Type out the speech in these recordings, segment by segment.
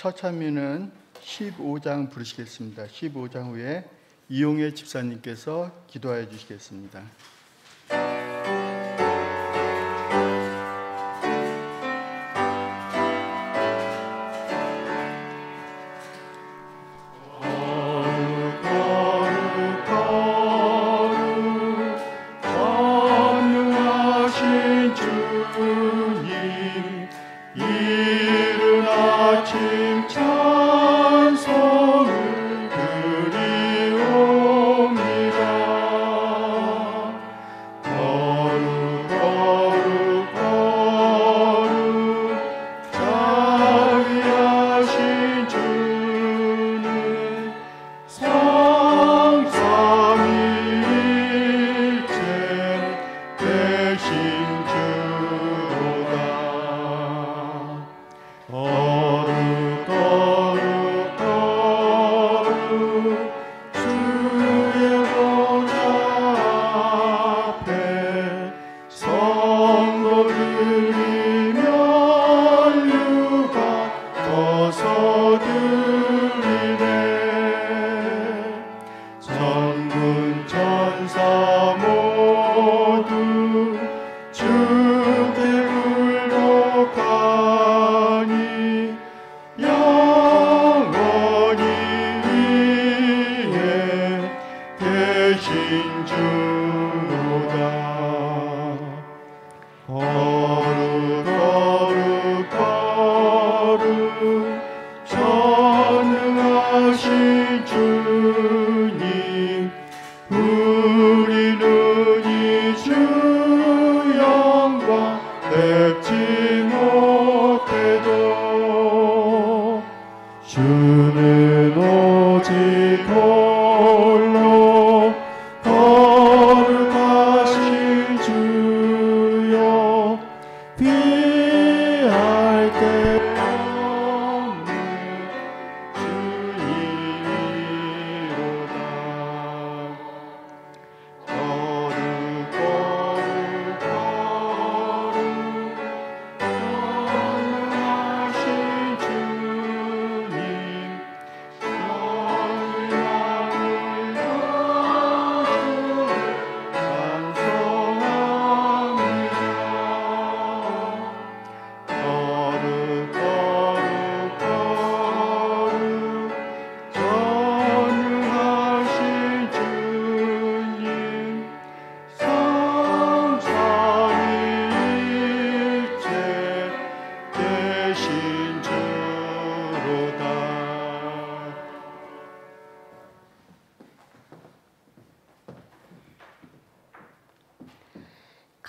처참히는 15장 부르시겠습니다. 15장 후에 이용혜 집사님께서 기도하여 주시겠습니다.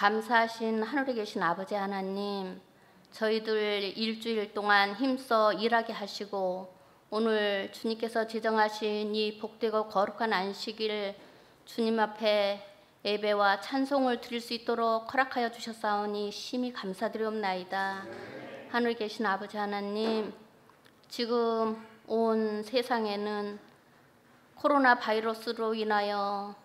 감사하신 하늘에 계신 아버지 하나님, 저희들 일주일 동안 힘써 일하게 하시고 오늘 주님께서 지정하신 이 복되고 거룩한 안식일 주님 앞에 예배와 찬송을 드릴 수 있도록 허락하여 주셨사오니 심히 감사드리옵나이다. 하늘에 계신 아버지 하나님, 지금 온 세상에는 코로나 바이러스로 인하여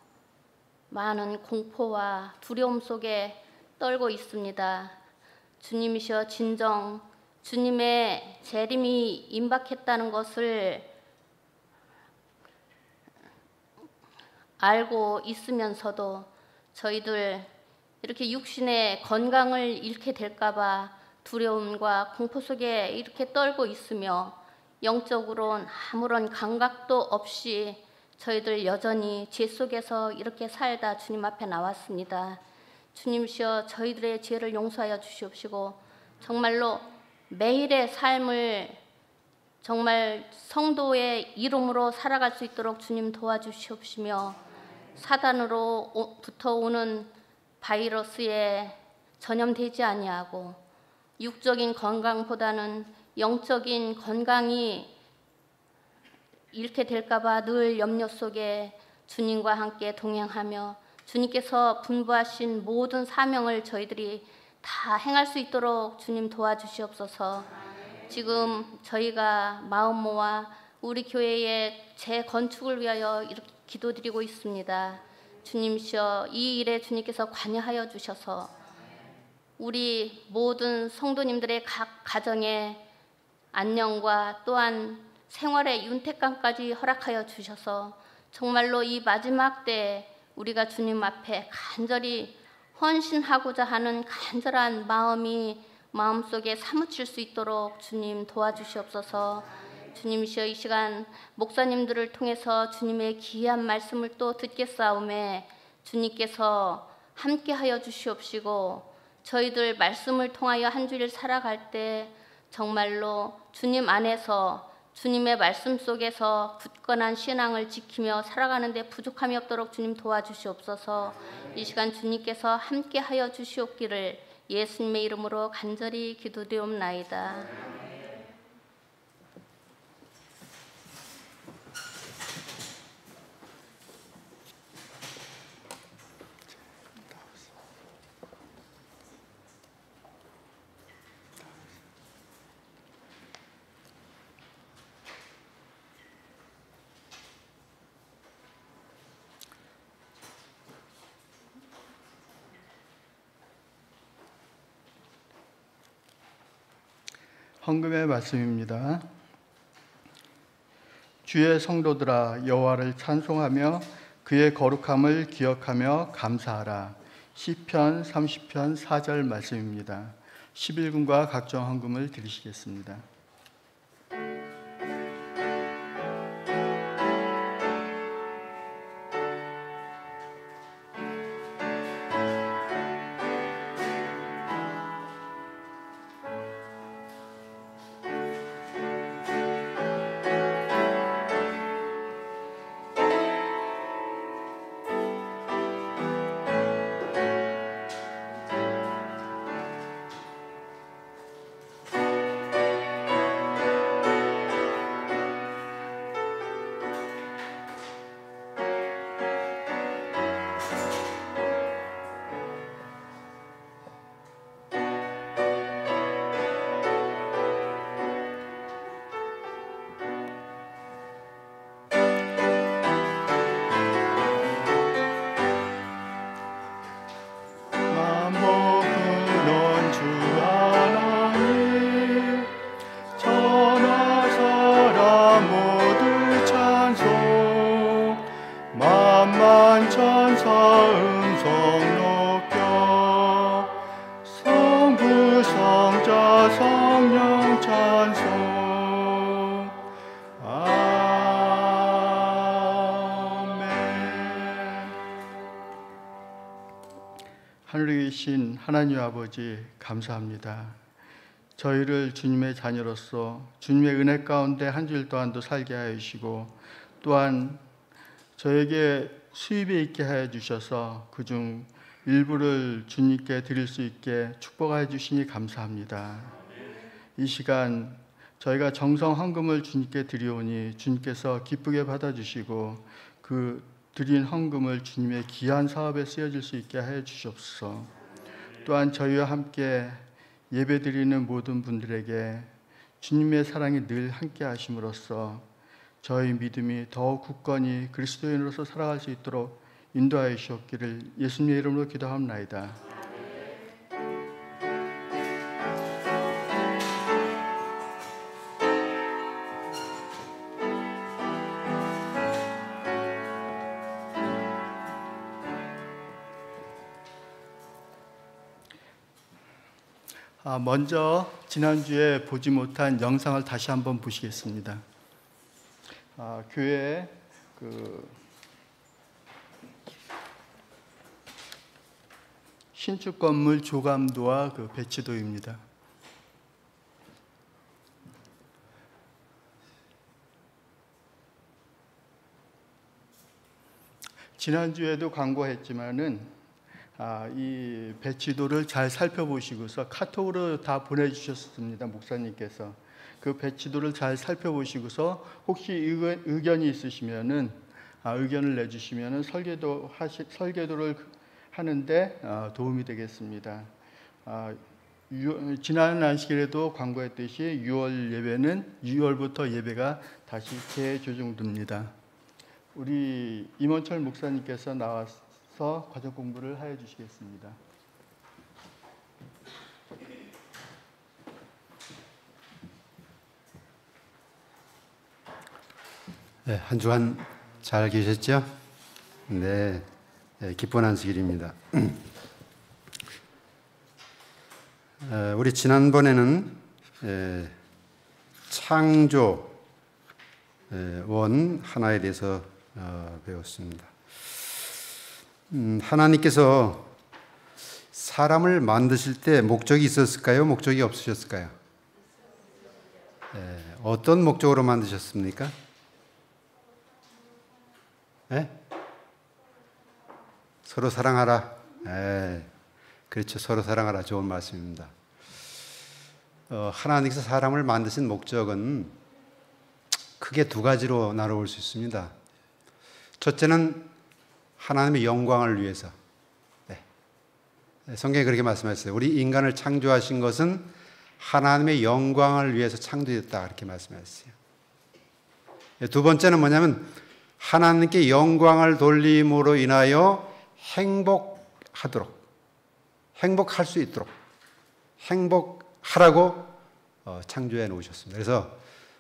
많은 공포와 두려움 속에 떨고 있습니다. 주님이시여 진정 주님의 재림이 임박했다는 것을 알고 있으면서도 저희들 이렇게 육신의 건강을 잃게 될까봐 두려움과 공포 속에 이렇게 떨고 있으며 영적으로는 아무런 감각도 없이 저희들 여전히 죄 속에서 이렇게 살다 주님 앞에 나왔습니다. 주님이시여 저희들의 죄를 용서하여 주시옵시고 정말로 매일의 삶을 정말 성도의 이름으로 살아갈 수 있도록 주님 도와주시옵시며 사단으로부터 오는 바이러스에 전염되지 아니하고 육적인 건강보다는 영적인 건강이 잃게 될까봐 늘 염려 속에 주님과 함께 동행하며 주님께서 분부하신 모든 사명을 저희들이 다 행할 수 있도록 주님 도와주시옵소서. 지금 저희가 마음 모아 우리 교회의 재건축을 위하여 이렇게 기도드리고 있습니다. 주님이시여 이 일에 주님께서 관여하여 주셔서 우리 모든 성도님들의 각 가정에 안녕과 또한 생활의 윤택감까지 허락하여 주셔서 정말로 이 마지막 때에 우리가 주님 앞에 간절히 헌신하고자 하는 간절한 마음이 마음속에 사무칠 수 있도록 주님 도와주시옵소서. 주님이시여, 이 시간 목사님들을 통해서 주님의 귀한 말씀을 또 듣겠사오매 주님께서 함께하여 주시옵시고 저희들 말씀을 통하여 한 주일 살아갈 때 정말로 주님 안에서 주님의 말씀 속에서 굳건한 신앙을 지키며 살아가는 데 부족함이 없도록 주님 도와주시옵소서. 이 시간 주님께서 함께하여 주시옵기를 예수님의 이름으로 간절히 기도드리옵나이다. 헌금의 말씀입니다. 주의 성도들아, 여호와를 찬송하며 그의 거룩함을 기억하며 감사하라. 시편 30편 4절 말씀입니다. 11군과 각종 헌금을 드리시겠습니다. 하늘에 계신 하나님 아버지, 감사합니다. 저희를 주님의 자녀로서 주님의 은혜 가운데 한 주일 동안도 살게 하여 주시고 또한 저에게 수입이 있게 하여 주셔서 그중 일부를 주님께 드릴 수 있게 축복하여 주시니 감사합니다. 이 시간 저희가 정성 헌금을 주님께 드리오니 주님께서 기쁘게 받아주시고 그 드린 헌금을 주님의 귀한 사업에 쓰여질 수 있게 하여 주시옵소서. 또한 저희와 함께 예배드리는 모든 분들에게 주님의 사랑이 늘 함께 하심으로써 저희 믿음이 더욱 굳건히 그리스도인으로서 살아갈 수 있도록 인도하여 주시옵기를 예수님의 이름으로 기도합나이다. 먼저 지난주에 보지 못한 영상을 다시 한번 보시겠습니다. 교회 신축 건물 조감도와 배치도입니다. 지난주에도 광고했지만은 이 배치도를 잘 살펴보시고서 카톡으로 다 보내주셨습니다. 목사님께서 그 배치도를 잘 살펴보시고서 혹시 의견이 있으시면은 의견을 내주시면은 설계도를 하는데 도움이 되겠습니다. 지난 안식일에도 광고했듯이 6월 예배는 6월부터 예배가 다시 재조정됩니다. 우리 임원철 목사님께서 나와서 과정 공부를 하여 주시겠습니다. 네, 한 주간 잘 계셨죠? 네, 기쁜 안식일입니다. 우리 지난번에는 창조 원 하나에 대해서 배웠습니다. 하나님께서 사람을 만드실 때 목적이 있었을까요? 목적이 없으셨을까요? 어떤 목적으로 만드셨습니까? 서로 사랑하라. 그렇죠. 서로 사랑하라. 좋은 말씀입니다. 하나님께서 사람을 만드신 목적은 크게 두 가지로 나눠볼 수 있습니다. 첫째는 하나님의 영광을 위해서. 성경에 그렇게 말씀하셨어요. 우리 인간을 창조하신 것은 하나님의 영광을 위해서 창조했다. 이렇게 말씀하셨어요. 두 번째는 뭐냐면 하나님께 영광을 돌림으로 인하여 행복할 수 있도록 행복하라고 창조해 놓으셨습니다. 그래서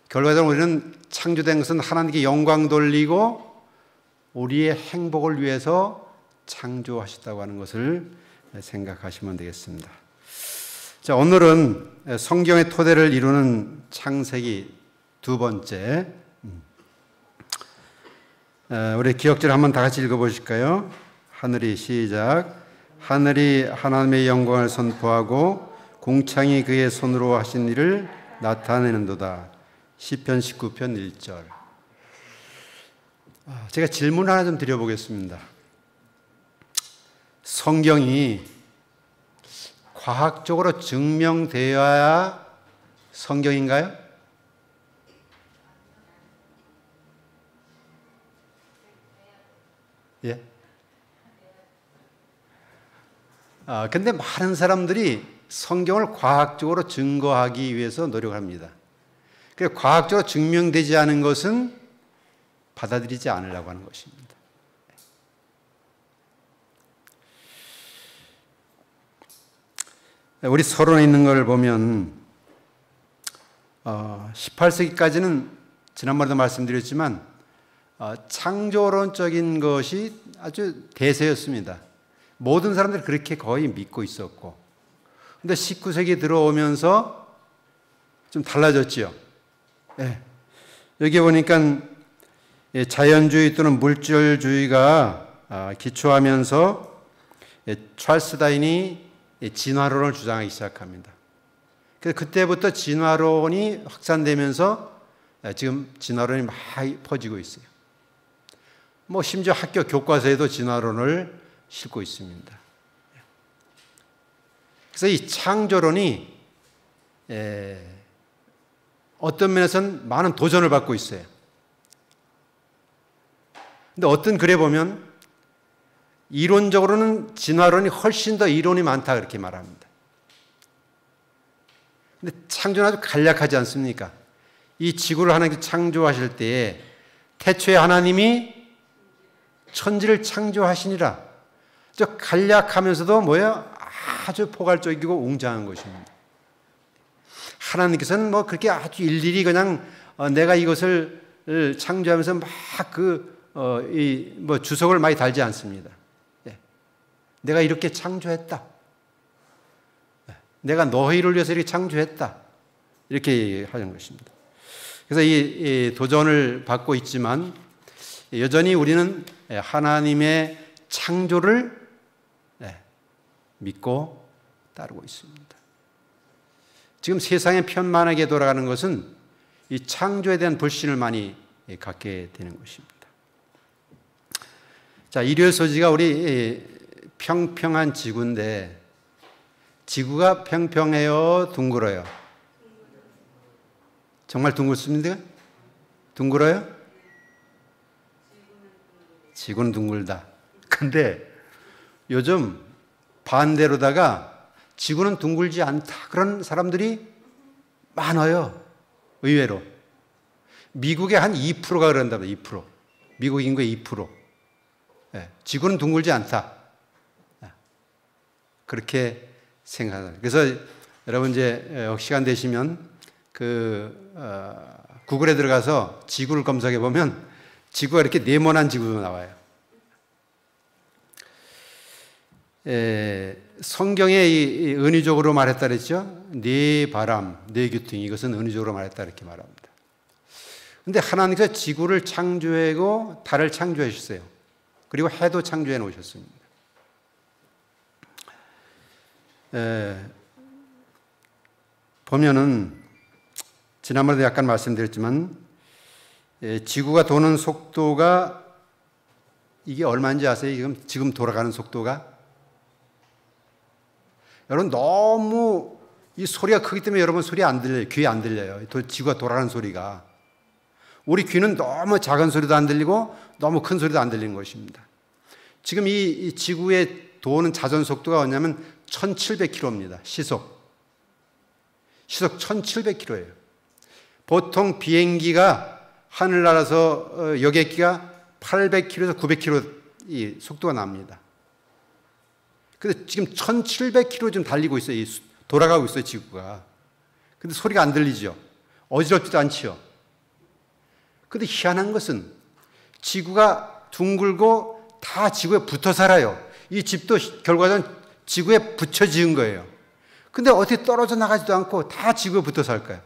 결과적으로 우리는 창조된 것은 하나님께 영광 돌리고 우리의 행복을 위해서 창조하셨다고 하는 것을 생각하시면 되겠습니다. 자, 오늘은 성경의 토대를 이루는 창세기 두 번째, 우리 기억절 한번 다 같이 읽어보실까요? 하늘이 시작. 하늘이 하나님의 영광을 선포하고 궁창이 그의 손으로 하신 일을 나타내는도다. 시편 19편 1절. 제가 질문 하나 좀 드려보겠습니다. 성경이 과학적으로 증명되어야 성경인가요? 예. 근데 많은 사람들이 성경을 과학적으로 증거하기 위해서 노력합니다. 그래서 과학적으로 증명되지 않은 것은 받아들이지 않으려고 하는 것입니다. 우리 서론에 있는 걸 보면 18세기까지는 지난번에도 말씀드렸지만 창조론적인 것이 아주 대세였습니다. 모든 사람들이 그렇게 거의 믿고 있었고, 근데 19세기 들어오면서 좀 달라졌지요. 여기 보니까 자연주의 또는 물질주의가 기초하면서 찰스 다윈이 진화론을 주장하기 시작합니다. 그래서 그때부터 진화론이 확산되면서 지금 진화론이 많이 퍼지고 있어요. 심지어 학교 교과서에도 진화론을 싣고 있습니다. 그래서 이 창조론이 어떤 면에서는 많은 도전을 받고 있어요. 근데 어떤 글에 보면 이론적으로는 진화론이 훨씬 더 이론이 많다 그렇게 말합니다. 근데 창조는 아주 간략하지 않습니까? 이 지구를 하나님께 창조하실 때에 태초에 하나님이 천지를 창조하시니라. 저 간략하면서도 아주 포괄적이고 웅장한 것입니다. 하나님께서는 그렇게 아주 일일이 그냥 내가 이것을 창조하면서 주석을 많이 달지 않습니다. 내가 이렇게 창조했다. 내가 너희를 위해서 이렇게 창조했다. 이렇게 하는 것입니다. 그래서 이 도전을 받고 있지만 여전히 우리는 하나님의 창조를 믿고 따르고 있습니다. 지금 세상에 편만하게 돌아가는 것은 이 창조에 대한 불신을 많이 갖게 되는 것입니다. 자, 일요일 소지가 우리 평평한 지구인데, 지구가 평평해요? 둥글어요? 정말 둥글습니까? 둥글어요? 지구는 둥글다. 근데 요즘 반대로다가 지구는 둥글지 않다. 그런 사람들이 많아요. 의외로. 미국의 한 2%가 그런다고. 2%. 미국 인구의 2%. 지구는 둥글지 않다. 그렇게 생각합니다. 그래서 여러분 이제 시간 되시면 구글에 들어가서 지구를 검색해 보면 지구가 이렇게 네모난 지구도 나와요. 성경에 이 은유적으로 말했다 그랬죠. 네 바람, 네 규ting, 이것은 은유적으로 말했다 이렇게 말합니다. 근데 하나님께서 지구를 창조하고 달을 창조해 주셨어요. 그리고 해도 창조해 놓으셨습니다. 보면은 지난번에도 약간 말씀드렸지만 지구가 도는 속도가 이게 얼마인지 아세요? 지금 돌아가는 속도가? 여러분 너무 이 소리가 크기 때문에 여러분 소리 안 들려요. 귀에 안 들려요. 지구가 돌아가는 소리가. 우리 귀는 너무 작은 소리도 안 들리고 너무 큰 소리도 안 들리는 것입니다. 지금 이 지구에 도는 자전 속도가 뭐냐면 1700km입니다. 시속 1700km예요. 보통 비행기가 하늘날아서 여객기가 800km에서 900km 이 속도가 납니다. 근데 지금 1700km 좀 달리고 있어요. 돌아가고 있어요, 지구가. 근데 소리가 안 들리죠. 어지럽지도 않지요. 근데 희한한 것은 지구가 둥글고 다 지구에 붙어 살아요. 이 집도 결과적으로 지구에 붙여 지은 거예요. 근데 어떻게 떨어져 나가지도 않고 다 지구에 붙어 살까요?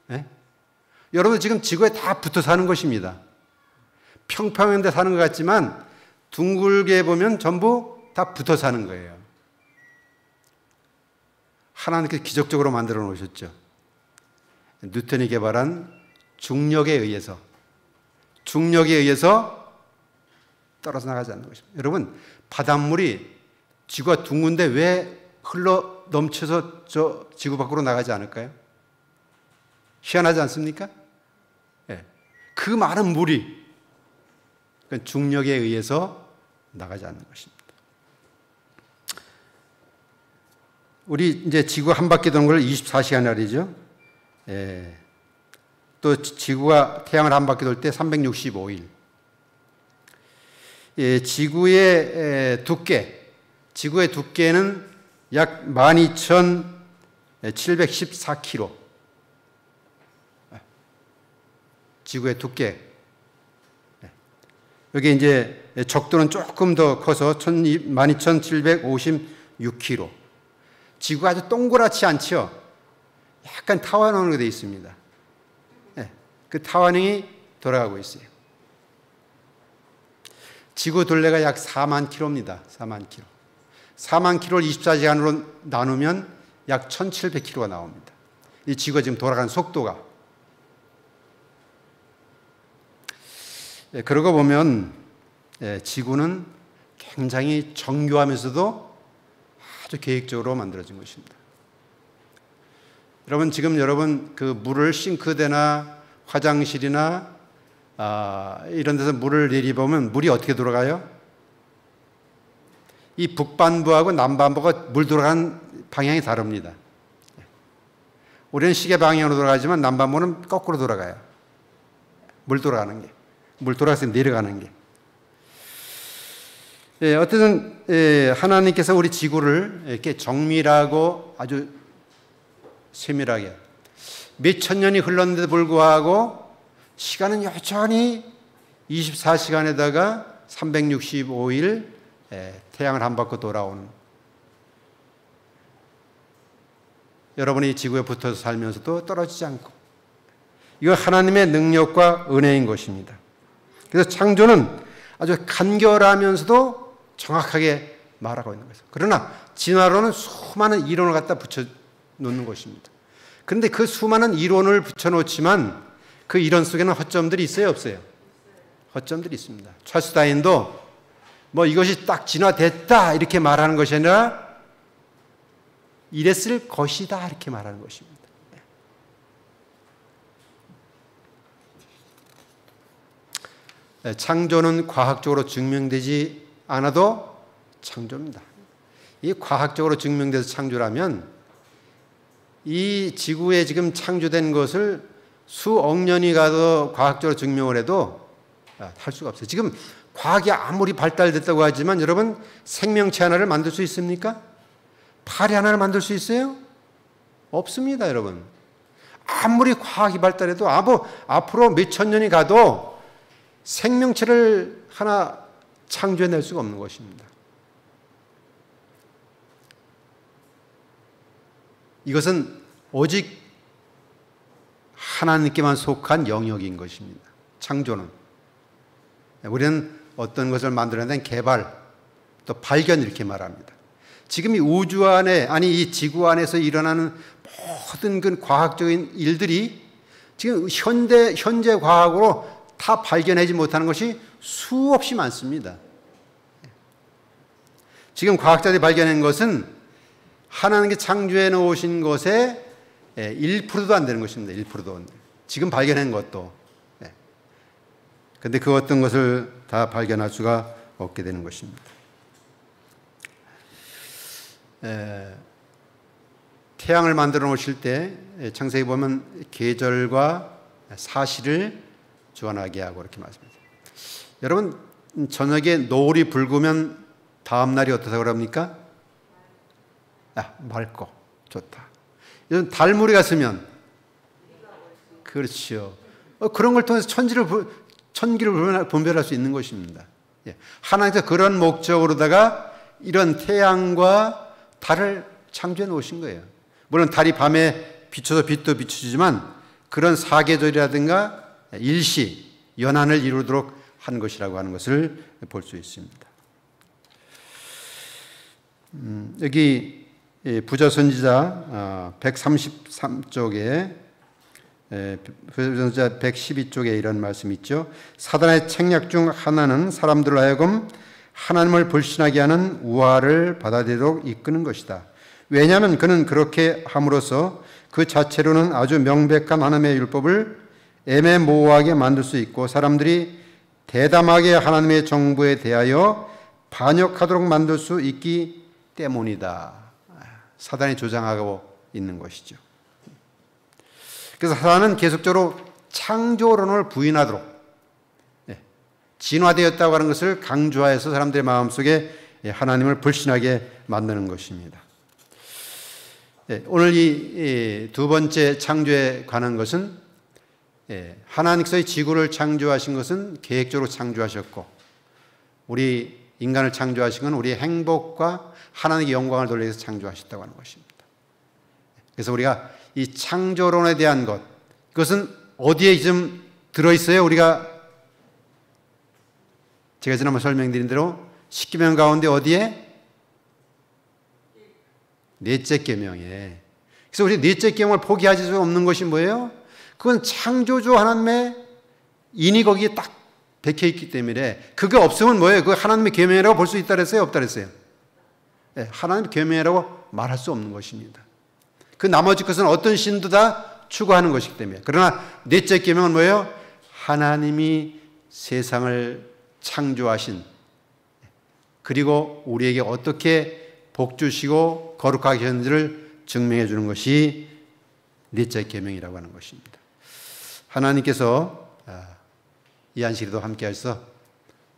네? 여러분 지금 지구에 다 붙어 사는 것입니다. 평평한 데 사는 것 같지만 둥글게 보면 전부 다 붙어 사는 거예요. 하나님께서 기적적으로 만들어 놓으셨죠. 뉴턴이 개발한 중력에 의해서 떨어져 나가지 않는 것입니다. 여러분 바닷물이 지구가 둥근데 왜 흘러 넘쳐서 저 지구 밖으로 나가지 않을까요? 희한하지 않습니까? 네. 그 많은 물이 중력에 의해서 나가지 않는 것입니다. 우리 이제 지구 한 바퀴 도는 걸 24시간이죠. 또 지구가 태양을 한 바퀴 돌 때 365일. 지구의 두께는 약 12,714km. 지구의 두께. 여기 이제 적도는 조금 더 커서 12,756km. 지구가 아주 동그랗지 않죠? 약간 타원형으로 되어 있습니다. 그 타원형이 돌아가고 있어요. 지구 둘레가 약 4만 킬로입니다. 4만 킬로. 4만 킬로를 24시간으로 나누면 약 1,700킬로가 나옵니다. 이 지구가 지금 돌아가는 속도가. 그러고 보면 지구는 굉장히 정교하면서도 아주 계획적으로 만들어진 것입니다. 여러분 지금 그 물을 싱크대나 화장실이나 이런 데서 물을 내리보면 물이 어떻게 돌아가요? 이 북반부하고 남반부가 물 돌아가는 방향이 다릅니다. 우리는 시계 방향으로 돌아가지만 남반부는 거꾸로 돌아가요. 물 돌아가는 게. 물 돌아가서 내려가는 게. 어쨌든 하나님께서 우리 지구를 이렇게 정밀하고 아주 세밀하게 몇천 년이 흘렀는데도 불구하고 시간은 여전히 24시간에다가 365일 태양을 한 바퀴 돌아오는, 여러분이 지구에 붙어서 살면서도 떨어지지 않고, 이거 하나님의 능력과 은혜인 것입니다. 그래서 창조는 아주 간결하면서도 정확하게 말하고 있는 것이죠. 그러나 진화론은 수많은 이론을 갖다 붙여 놓는 것입니다. 그런데 그 수많은 이론을 붙여놓지만 그 이론 속에는 허점들이 있어요, 없어요? 허점들이 있습니다. 찰스 다윈도 뭐 이것이 딱 진화됐다 이렇게 말하는 것이 아니라 이랬을 것이다 이렇게 말하는 것입니다. 창조는 과학적으로 증명되지 않아도 창조입니다. 이 과학적으로 증명돼서 창조라면 이 지구에 지금 창조된 것을 수억 년이 가도 과학적으로 증명을 해도 할 수가 없어요. 지금 과학이 아무리 발달됐다고 하지만 여러분 생명체 하나를 만들 수 있습니까? 파리 하나를 만들 수 있어요? 없습니다, 여러분. 아무리 과학이 발달해도 앞으로 몇천 년이 가도 생명체를 하나 창조해낼 수가 없는 것입니다. 이것은 오직 하나님께만 속한 영역인 것입니다. 창조는. 우리는 어떤 것을 만들어낸 개발, 또 발견 이렇게 말합니다. 지금 이 우주 안에, 아니 이 지구 안에서 일어나는 모든 그 과학적인 일들이 지금 현재 과학으로 다 발견하지 못하는 것이 수없이 많습니다. 지금 과학자들이 발견한 것은 하나님께 창조해 놓으신 것의 1%도 안 되는 것입니다. 1%도. 지금 발견한 것도. 그런데 그 어떤 것을 다 발견할 수가 없게 되는 것입니다. 태양을 만들어 놓으실 때 창세기 보면 계절과 사시를 주관하게 하고 이렇게 말씀합니다. 여러분, 저녁에 노을이 붉으면 다음 날이 어떻다고 그럽니까? 맑고 좋다. 이런 달무리가 쓰면 그렇죠. 그런 걸 통해서 천기를 분별할 수 있는 것입니다. 하나님께서 그런 목적으로다가 이런 태양과 달을 창조해 놓으신 거예요. 물론 달이 밤에 비춰서 빛도 비추지만 그런 사계절이라든가 일시, 연한을 이루도록 한 것이라고 하는 것을 볼 수 있습니다. 여기 부자선지자 133쪽에 부자선지자 112쪽에 이런 말씀이 있죠. 사단의 책략 중 하나는 사람들로 하여금 하나님을 불신하게 하는 우화를 받아들이도록 이끄는 것이다. 왜냐하면 그는 그렇게 함으로써 그 자체로는 아주 명백한 하나님의 율법을 애매모호하게 만들 수 있고 사람들이 대담하게 하나님의 정부에 대하여 반역하도록 만들 수 있기 때문이다. 사단이 조장하고 있는 것이죠. 그래서 사단은 계속적으로 창조론을 부인하도록 진화되었다고 하는 것을 강조하여서 사람들의 마음속에 하나님을 불신하게 만드는 것입니다. 오늘 이 두 번째 창조에 관한 것은 하나님께서 지구를 창조하신 것은 계획적으로 창조하셨고 우리 인간을 창조하신 건 우리의 행복과 하나님의 영광을 돌리기 위해서 창조하셨다고 하는 것입니다. 그래서 우리가 이 창조론에 대한 것, 그것은 어디에 지금 들어있어요? 제가 지난번 설명드린 대로 10계명 가운데 어디에? 넷째 계명에. 그래서 우리 넷째 계명을 포기할 수 없는 것이 뭐예요? 그건 창조주 하나님의 인이 거기에 딱 박혀있기 때문에 그게 없으면 뭐예요? 그 하나님의 계명이라고 볼 수 있다 그랬어요? 없다 그랬어요? 하나님의 계명이라고 말할 수 없는 것입니다. 그 나머지 것은 어떤 신도 다 추구하는 것이기 때문에. 그러나 넷째 계명은 뭐예요? 하나님이 세상을 창조하신 그리고 우리에게 어떻게 복 주시고 거룩하게 하셨는지를 증명해 주는 것이 넷째 계명이라고 하는 것입니다. 하나님께서 이 안식일도 함께 하셔서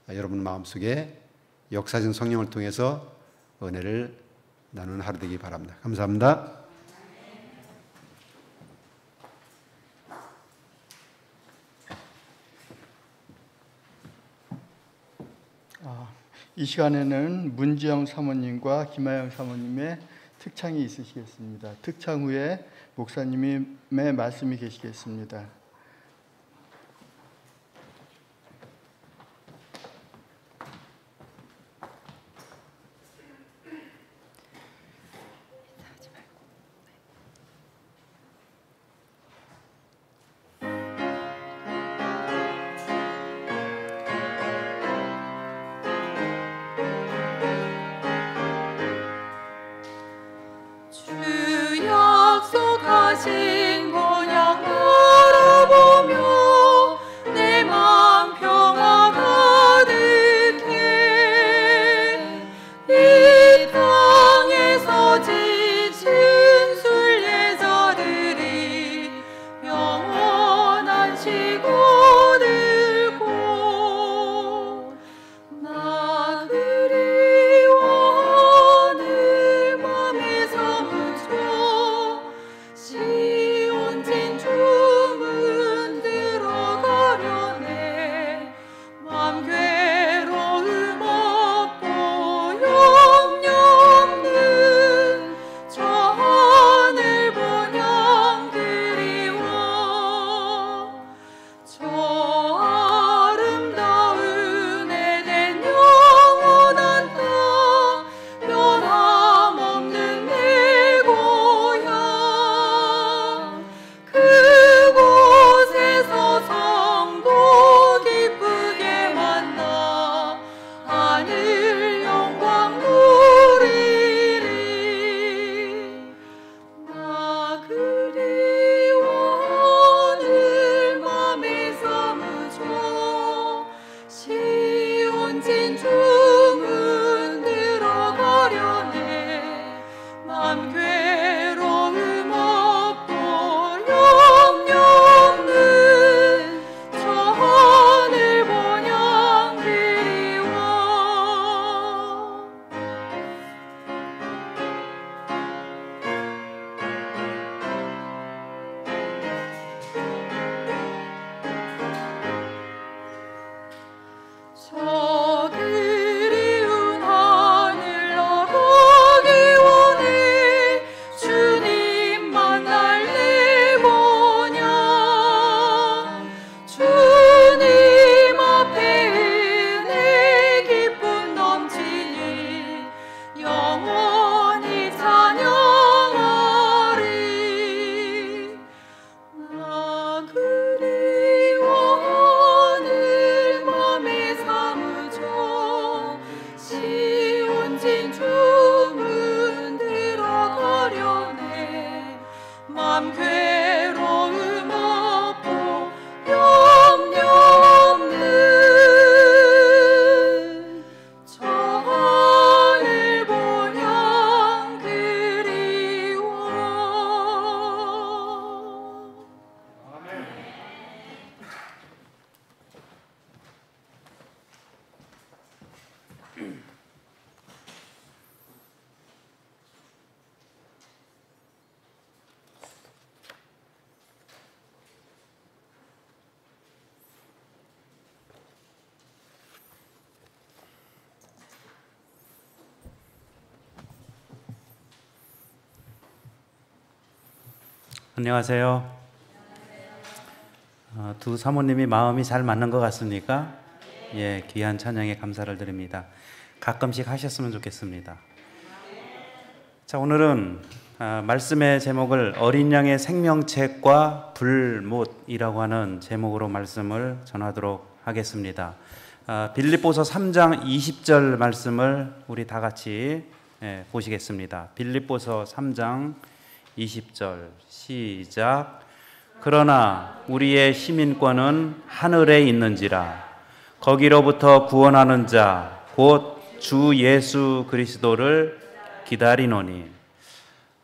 여러분 마음속에 역사진 성령을 통해서 은혜를 나누는 하루 되기 바랍니다. 감사합니다. 이 시간에는 문지영 사모님과 김하영 사모님의 특창이 있으시겠습니다. 특창 후에 목사님의 말씀이 계시겠습니다. 주 약속하신 본향으로 안녕하세요. 두 사모님이 마음이 잘 맞는 것 같습니까? 예, 귀한 찬양에 감사를 드립니다. 가끔씩 하셨으면 좋겠습니다. 자, 오늘은 말씀의 제목을 어린 양의 생명책과 불못이라고 하는 제목으로 말씀을 전하도록 하겠습니다. 빌립보서 3장 20절 말씀을 우리 다 같이 보시겠습니다. 빌립보서 3장 20절 시작. 그러나 우리의 시민권은 하늘에 있는지라 거기로부터 구원하는 자 곧 주 예수 그리스도를 기다리노니.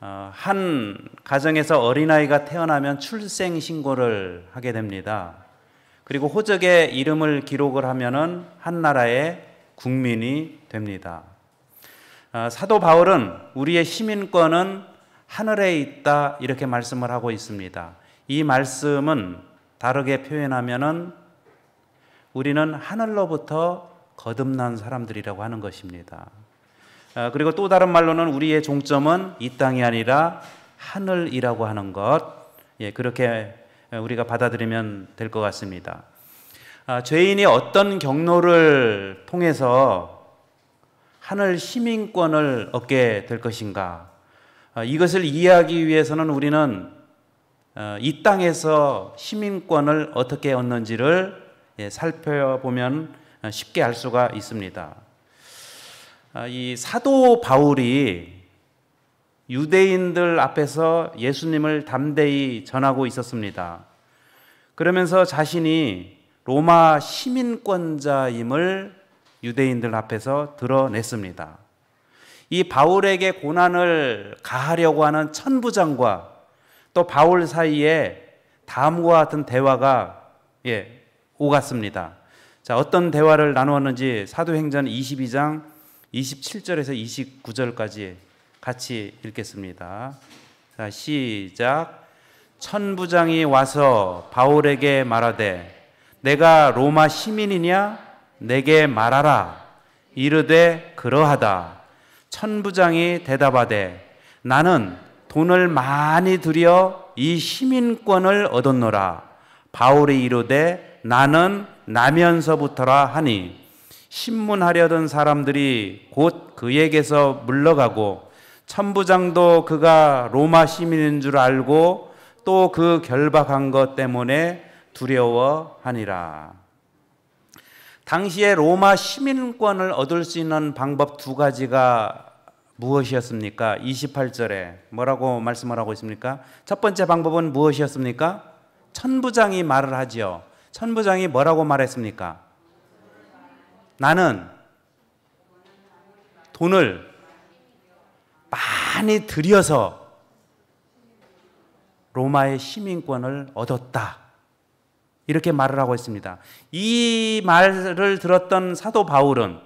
한 가정에서 어린아이가 태어나면 출생신고를 하게 됩니다. 그리고 호적에 이름을 기록을 하면은 한 나라의 국민이 됩니다. 사도 바울은 우리의 시민권은 하늘에 있다 이렇게 말씀을 하고 있습니다. 이 말씀은 다르게 표현하면은 우리는 하늘로부터 거듭난 사람들이라고 하는 것입니다. 그리고 또 다른 말로는 우리의 종점은 이 땅이 아니라 하늘이라고 하는 것, 그렇게 우리가 받아들이면 될 것 같습니다. 죄인이 어떤 경로를 통해서 하늘 시민권을 얻게 될 것인가? 이것을 이해하기 위해서는 우리는 이 땅에서 시민권을 어떻게 얻는지를 살펴보면 쉽게 알 수가 있습니다. 이 사도 바울이 유대인들 앞에서 예수님을 담대히 전하고 있었습니다. 그러면서 자신이 로마 시민권자임을 유대인들 앞에서 드러냈습니다. 이 바울에게 고난을 가하려고 하는 천부장과 또 바울 사이에 다음과 같은 대화가 오갔습니다. 자, 어떤 대화를 나누었는지 사도행전 22장 27절에서 29절까지 같이 읽겠습니다. 자, 시작. 천부장이 와서 바울에게 말하되 내가 로마 시민이냐 내게 말하라. 이르되 그러하다. 천부장이 대답하되 나는 돈을 많이 들여 이 시민권을 얻었노라. 바울이 이르되 나는 나면서부터라 하니 신문하려던 사람들이 곧 그에게서 물러가고 천부장도 그가 로마 시민인 줄 알고 또 그 결박한 것 때문에 두려워하니라. 당시에 로마 시민권을 얻을 수 있는 방법 두 가지가 무엇이었습니까? 28절에 뭐라고 말씀을 하고 있습니까? 첫 번째 방법은 무엇이었습니까? 천부장이 말을 하지요. 천부장이 뭐라고 말했습니까? 나는 돈을 많이 들여서 로마의 시민권을 얻었다. 이렇게 말을 하고 있습니다. 이 말을 들었던 사도 바울은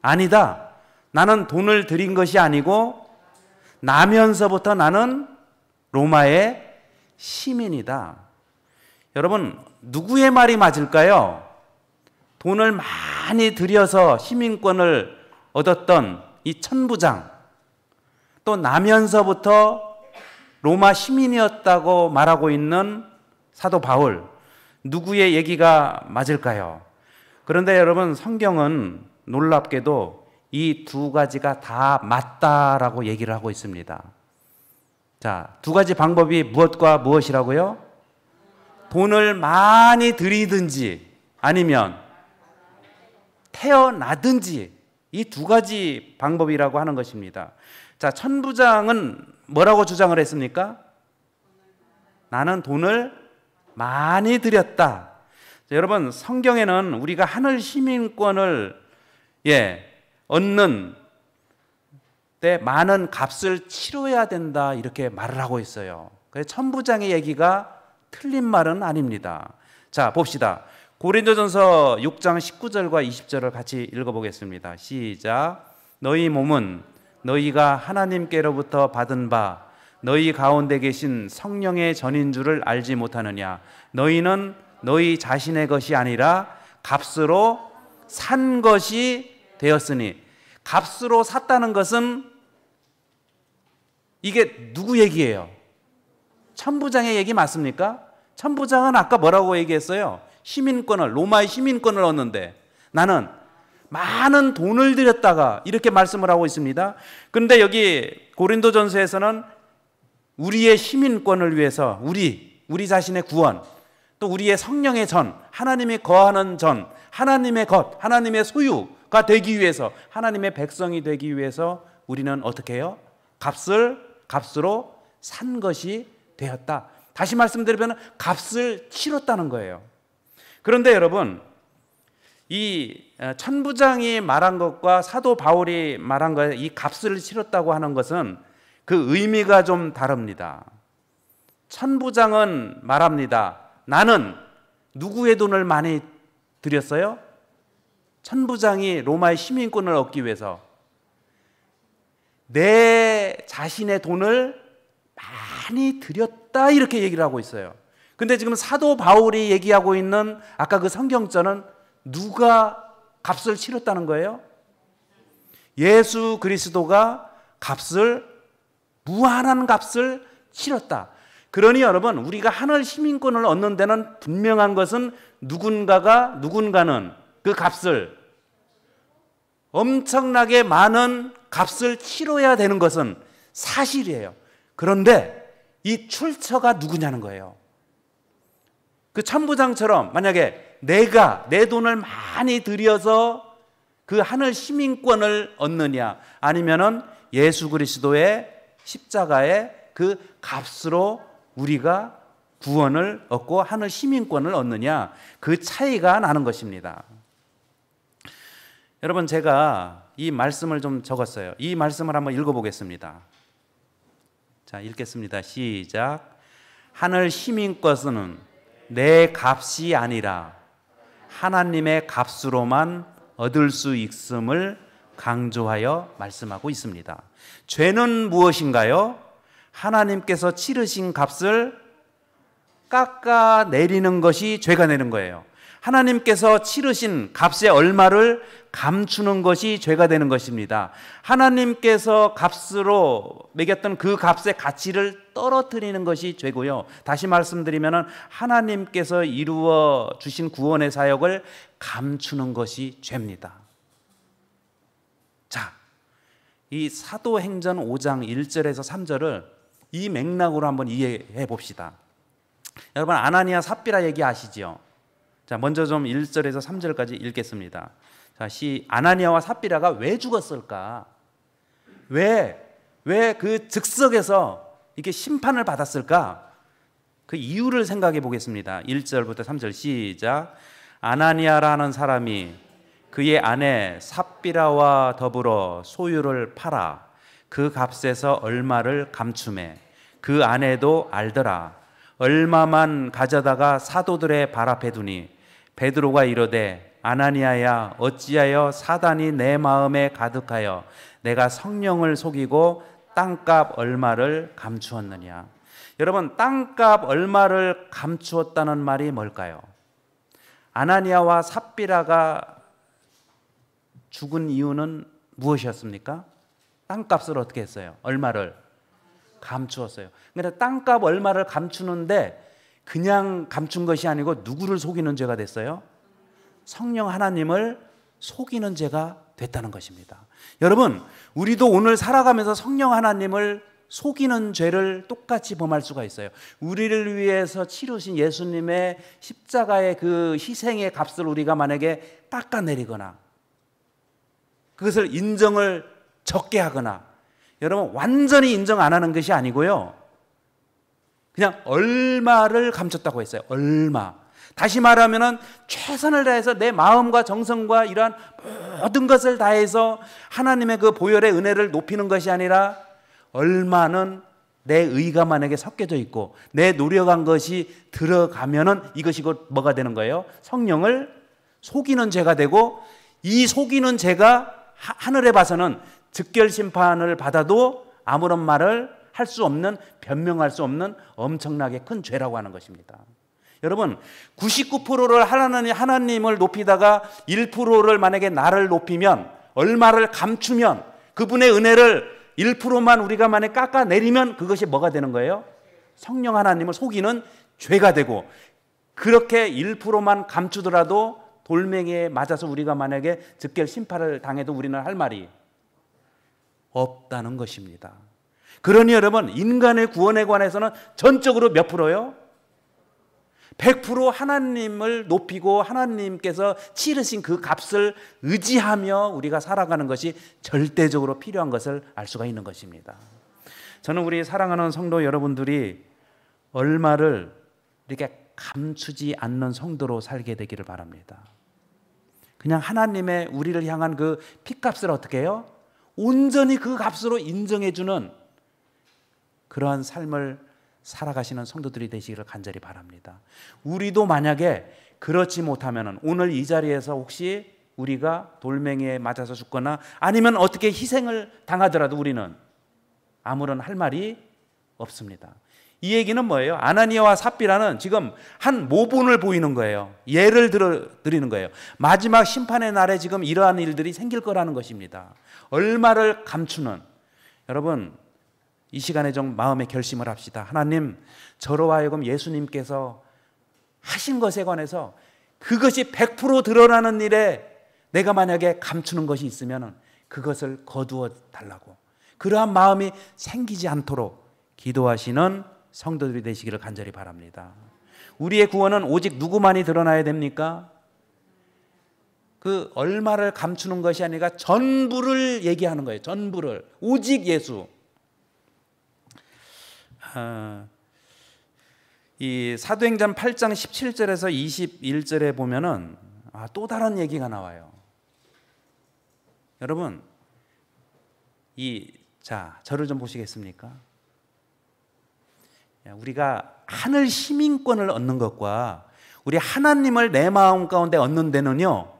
아니다. 나는 돈을 들인 것이 아니고 나면서부터 나는 로마의 시민이다. 여러분, 누구의 말이 맞을까요? 돈을 많이 들여서 시민권을 얻었던 이 천부장, 또 나면서부터 로마 시민이었다고 말하고 있는 사도 바울, 누구의 얘기가 맞을까요? 그런데 여러분, 성경은 놀랍게도 이 두 가지가 다 맞다라고 얘기를 하고 있습니다. 자, 두 가지 방법이 무엇과 무엇이라고요? 돈을 많이 들이든지 아니면 태어나든지 이 두 가지 방법이라고 하는 것입니다. 자, 천부장은 뭐라고 주장을 했습니까? 나는 돈을 많이 들였다. 자, 여러분, 성경에는 우리가 하늘 시민권을 얻는 때 많은 값을 치러야 된다 이렇게 말을 하고 있어요. 그래서 천부장의 얘기가 틀린 말은 아닙니다. 자, 봅시다. 고린도전서 6장 19절과 20절을 같이 읽어보겠습니다. 시작. 너희 몸은 너희가 하나님께로부터 받은 바 너희 가운데 계신 성령의 전인 줄을 알지 못하느냐. 너희는 너희 자신의 것이 아니라 값으로 산 것이 되었으니. 값으로 샀다는 것은 이게 누구 얘기예요? 천부장의 얘기 맞습니까? 천부장은 아까 뭐라고 얘기했어요? 시민권을, 로마의 시민권을 얻는데 나는 많은 돈을 들였다가 이렇게 말씀을 하고 있습니다. 그런데 여기 고린도전서에서는 우리의 시민권을 위해서 우리 자신의 구원, 또 우리의 성령의 전, 하나님이 거하는 전, 하나님의 것, 하나님의 소유가 되기 위해서, 하나님의 백성이 되기 위해서 우리는 어떻게 해요? 값으로 산 것이 되었다. 다시 말씀드리면 값을 치렀다는 거예요. 그런데 여러분, 이 천부장이 말한 것과 사도 바울이 말한 것, 이 값을 치렀다고 하는 것은 그 의미가 좀 다릅니다. 천부장은 말합니다. 나는 누구의 돈을 많이 들였어요? 천부장이 로마의 시민권을 얻기 위해서 내 자신의 돈을 많이 들였다, 이렇게 얘기를 하고 있어요. 근데 지금 사도 바울이 얘기하고 있는 아까 그 성경절은 누가 값을 치렀다는 거예요? 예수 그리스도가 무한한 값을 치렀다. 그러니 여러분, 우리가 하늘 시민권을 얻는 데는 분명한 것은 누군가는 그 값을, 엄청나게 많은 값을 치러야 되는 것은 사실이에요. 그런데 이 출처가 누구냐는 거예요. 그 천부장처럼 만약에 내가 내 돈을 많이 들여서 그 하늘 시민권을 얻느냐, 아니면은 예수 그리스도의 십자가의 그 값으로 우리가 구원을 얻고 하늘 시민권을 얻느냐, 그 차이가 나는 것입니다. 여러분, 제가 이 말씀을 좀 적었어요. 이 말씀을 한번 읽어보겠습니다. 자, 읽겠습니다. 시작. 하늘 시민권은 내 값이 아니라 하나님의 값으로만 얻을 수 있음을 강조하여 말씀하고 있습니다. 죄는 무엇인가요? 하나님께서 치르신 값을 깎아내리는 것이 죄가 되는 거예요. 하나님께서 치르신 값의 얼마를 감추는 것이 죄가 되는 것입니다. 하나님께서 값으로 매겼던 그 값의 가치를 떨어뜨리는 것이 죄고요. 다시 말씀드리면 하나님께서 이루어 주신 구원의 사역을 감추는 것이 죄입니다. 자, 이 사도행전 5장 1절에서 3절을 이 맥락으로 한번 이해해 봅시다. 여러분, 아나니아 삽비라 얘기 아시죠? 자, 먼저 좀 1절에서 3절까지 읽겠습니다. 자, 아나니아와 삽비라가 왜 죽었을까? 왜 그 즉석에서 이렇게 심판을 받았을까? 그 이유를 생각해 보겠습니다. 1절부터 3절 시작. 아나니아라는 사람이 그의 아내 삽비라와 더불어 소유를 팔아 그 값에서 얼마를 감추매 그 아내도 알더라. 얼마만 가져다가 사도들의 발 앞에 두니 베드로가 이르되 아나니아야, 어찌하여 사단이 내 마음에 가득하여 내가 성령을 속이고 땅값 얼마를 감추었느냐. 여러분, 땅값 얼마를 감추었다는 말이 뭘까요? 아나니아와 삽비라가 죽은 이유는 무엇이었습니까? 땅값을 어떻게 했어요? 얼마를 감추었어요. 그런데 땅값 얼마를 감추는데 그냥 감춘 것이 아니고 누구를 속이는 죄가 됐어요? 성령 하나님을 속이는 죄가 됐다는 것입니다. 여러분, 우리도 오늘 살아가면서 성령 하나님을 속이는 죄를 똑같이 범할 수가 있어요. 우리를 위해서 치르신 예수님의 십자가의 그 희생의 값을 우리가 만약에 깎아내리거나 그것을 인정을 적게 하거나, 여러분, 완전히 인정 안 하는 것이 아니고요, 그냥 얼마를 감췄다고 했어요. 얼마. 다시 말하면은 최선을 다해서 내 마음과 정성과 이러한 모든 것을 다해서 하나님의 그 보혈의 은혜를 높이는 것이 아니라 얼마는 내 의가 만약에 섞여져 있고 내 노력한 것이 들어가면은 이것이 곧 뭐가 되는 거예요? 성령을 속이는 죄가 되고, 이 속이는 죄가 하늘에 봐서는 즉결 심판을 받아도 아무런 말을 할 수 없는, 변명할 수 없는 엄청나게 큰 죄라고 하는 것입니다. 여러분, 99%를 하나님을 높이다가 1%를 만약에 나를 높이면, 얼마를 감추면, 그분의 은혜를 1%만 우리가 만약에 깎아내리면 그것이 뭐가 되는 거예요? 성령 하나님을 속이는 죄가 되고, 그렇게 1%만 감추더라도 돌멩이에 맞아서 우리가 만약에 즉결 심판을 당해도 우리는 할 말이 없다는 것입니다. 그러니 여러분, 인간의 구원에 관해서는 전적으로 몇 프로요? 100% 하나님을 높이고 하나님께서 치르신 그 값을 의지하며 우리가 살아가는 것이 절대적으로 필요한 것을 알 수가 있는 것입니다. 저는 우리 사랑하는 성도 여러분들이 얼마를 이렇게 감추지 않는 성도로 살게 되기를 바랍니다. 그냥 하나님의 우리를 향한 그 핏값을 어떻게 해요? 온전히 그 값으로 인정해주는 그러한 삶을 살아가시는 성도들이 되시기를 간절히 바랍니다. 우리도 만약에 그렇지 못하면 오늘 이 자리에서 혹시 우리가 돌멩이에 맞아서 죽거나 아니면 어떻게 희생을 당하더라도 우리는 아무런 할 말이 없습니다. 이 얘기는 뭐예요? 아나니아와 삽비라는 지금 한 모본을 보이는 거예요. 예를 드리는 거예요. 마지막 심판의 날에 지금 이러한 일들이 생길 거라는 것입니다. 얼마를 감추는, 여러분 이 시간에 좀 마음의 결심을 합시다. 하나님, 저로 하여금 예수님께서 하신 것에 관해서 그것이 100% 드러나는 일에 내가 만약에 감추는 것이 있으면 그것을 거두어 달라고, 그러한 마음이 생기지 않도록 기도하시는 성도들이 되시기를 간절히 바랍니다. 우리의 구원은 오직 누구만이 드러나야 됩니까? 그 얼마를 감추는 것이 아니라 전부를 얘기하는 거예요. 전부를. 오직 예수. 이 사도행전 8장 17절에서 21절에 보면은 또 다른 얘기가 나와요. 여러분, 저를 좀 보시겠습니까? 우리가 하늘 시민권을 얻는 것과 우리 하나님을 내 마음 가운데 얻는 데는요,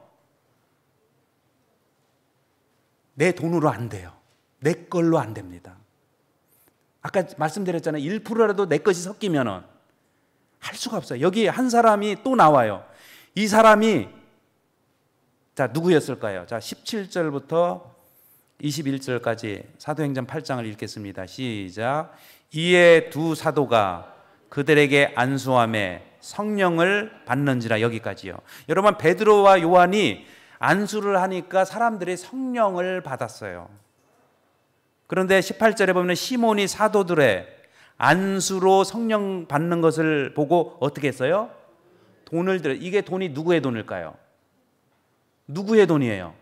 내 돈으로 안 돼요. 내 걸로 안 됩니다. 아까 말씀드렸잖아요. 1%라도 내 것이 섞이면은 할 수가 없어요. 여기 한 사람이 또 나와요. 이 사람이 누구였을까요? 17절부터 21절까지 사도행전 8장을 읽겠습니다. 시작. 이에 두 사도가 그들에게 안수하며 성령을 받는지라. 여기까지요. 여러분, 베드로와 요한이 안수를 하니까 사람들이 성령을 받았어요. 그런데 18절에 보면 시몬이 사도들의 안수로 성령 받는 것을 보고 어떻게 했어요? 돈을 들여. 이게 돈이 누구의 돈일까요? 누구의 돈이에요?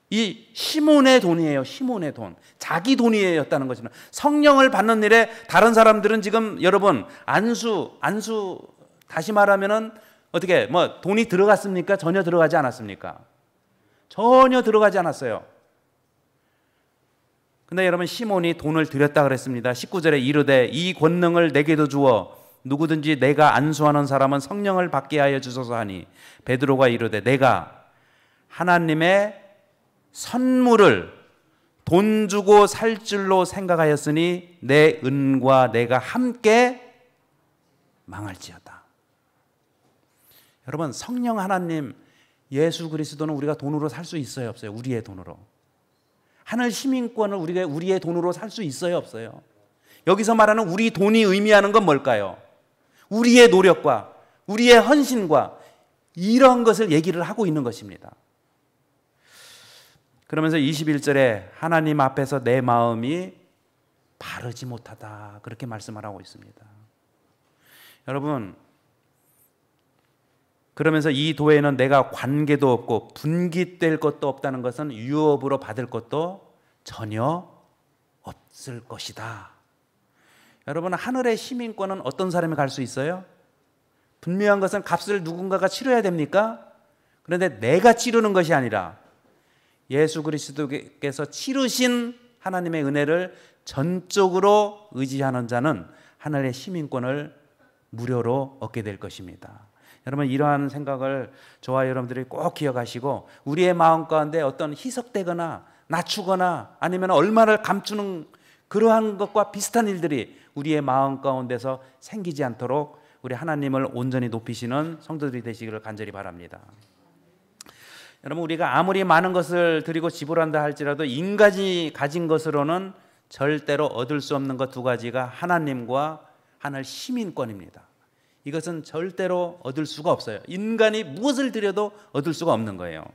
이 시몬의 돈이에요. 시몬의 돈. 자기 돈이었다는 것입니다. 성령을 받는 일에 다른 사람들은 지금 여러분 안수 다시 말하면은 어떻게 돈이 들어갔습니까? 전혀 들어가지 않았습니까? 전혀 들어가지 않았어요. 근데 여러분, 시몬이 돈을 드렸다 그랬습니다. 19절에 이르되 이 권능을 내게도 주어 누구든지 내가 안수하는 사람은 성령을 받게 하여 주소서 하니, 베드로가 이르되 내가 하나님의 선물을 돈 주고 살 줄로 생각하였으니 내 은과 내가 함께 망할지어다. 여러분, 성령 하나님 예수 그리스도는 우리가 돈으로 살 수 있어요, 없어요? 우리의 돈으로. 하늘 시민권을 우리가 우리의 돈으로 살 수 있어요, 없어요? 여기서 말하는 우리 돈이 의미하는 건 뭘까요? 우리의 노력과 우리의 헌신과 이런 것을 얘기를 하고 있는 것입니다. 그러면서 21절에 하나님 앞에서 내 마음이 바르지 못하다, 그렇게 말씀을 하고 있습니다. 여러분, 그러면서 이 도에는 내가 관계도 없고 분깃될 것도 없다는 것은 유업으로 받을 것도 전혀 없을 것이다. 여러분, 하늘의 시민권은 어떤 사람이 갈 수 있어요? 분명한 것은 값을 누군가가 치러야 됩니까? 그런데 내가 치르는 것이 아니라 예수 그리스도께서 치르신 하나님의 은혜를 전적으로 의지하는 자는 하늘의 시민권을 무료로 얻게 될 것입니다. 여러분, 이러한 생각을 저와 여러분들이 꼭 기억하시고, 우리의 마음 가운데 어떤 희석되거나 낮추거나 아니면 얼마를 감추는 그러한 것과 비슷한 일들이 우리의 마음 가운데서 생기지 않도록 우리 하나님을 온전히 높이시는 성도들이 되시기를 간절히 바랍니다. 여러분, 우리가 아무리 많은 것을 드리고 지불한다 할지라도 인간이 가진 것으로는 절대로 얻을 수 없는 것 두 가지가 하나님과 하늘 시민권입니다. 이것은 절대로 얻을 수가 없어요. 인간이 무엇을 드려도 얻을 수가 없는 거예요.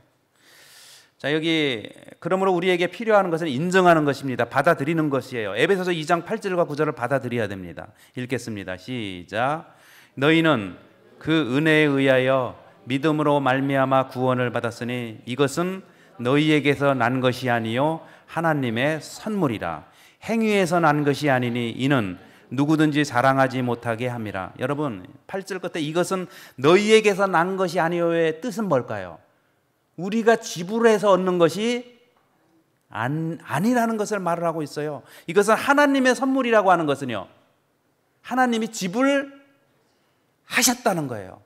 자, 여기 그러므로 우리에게 필요한 것은 인정하는 것입니다. 받아들이는 것이에요. 에베소서 2장 8절과 9절을 받아들여야 됩니다. 읽겠습니다. 시작. 너희는 그 은혜에 의하여 믿음으로 말미암아 구원을 받았으니 이것은 너희에게서 난 것이 아니요 하나님의 선물이라. 행위에서 난 것이 아니니 이는 누구든지 자랑하지 못하게 함이라. 여러분 8절 끝에 이것은 너희에게서 난 것이 아니요의 뜻은 뭘까요? 우리가 지불해서 얻는 것이 아니라는 것을 말을 하고 있어요. 이것은 하나님의 선물이라고 하는 것은요, 하나님이 지불하셨다는 거예요.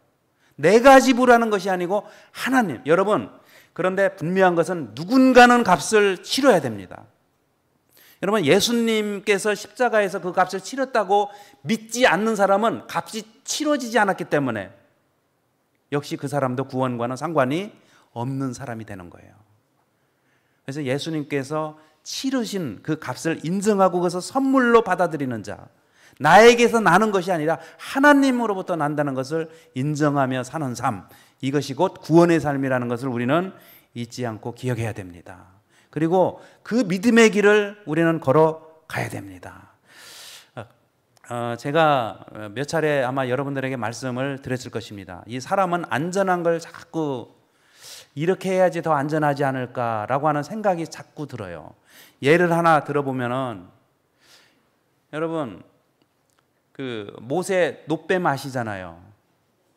내가 지불하는 것이 아니고 하나님. 여러분, 그런데 분명한 것은 누군가는 값을 치러야 됩니다. 여러분, 예수님께서 십자가에서 그 값을 치렀다고 믿지 않는 사람은 값이 치러지지 않았기 때문에 역시 그 사람도 구원과는 상관이 없는 사람이 되는 거예요. 그래서 예수님께서 치르신 그 값을 인정하고 그것을 선물로 받아들이는 자, 나에게서 나는 것이 아니라 하나님으로부터 난다는 것을 인정하며 사는 삶, 이것이 곧 구원의 삶이라는 것을 우리는 잊지 않고 기억해야 됩니다. 그리고 그 믿음의 길을 우리는 걸어가야 됩니다. 제가 몇 차례 아마 여러분들에게 말씀을 드렸을 것입니다. 이 사람은 안전한 걸 자꾸 이렇게 해야지 더 안전하지 않을까라고 하는 생각이 자꾸 들어요. 예를 하나 들어보면은, 여러분 그 모세 노뱀 아시잖아요.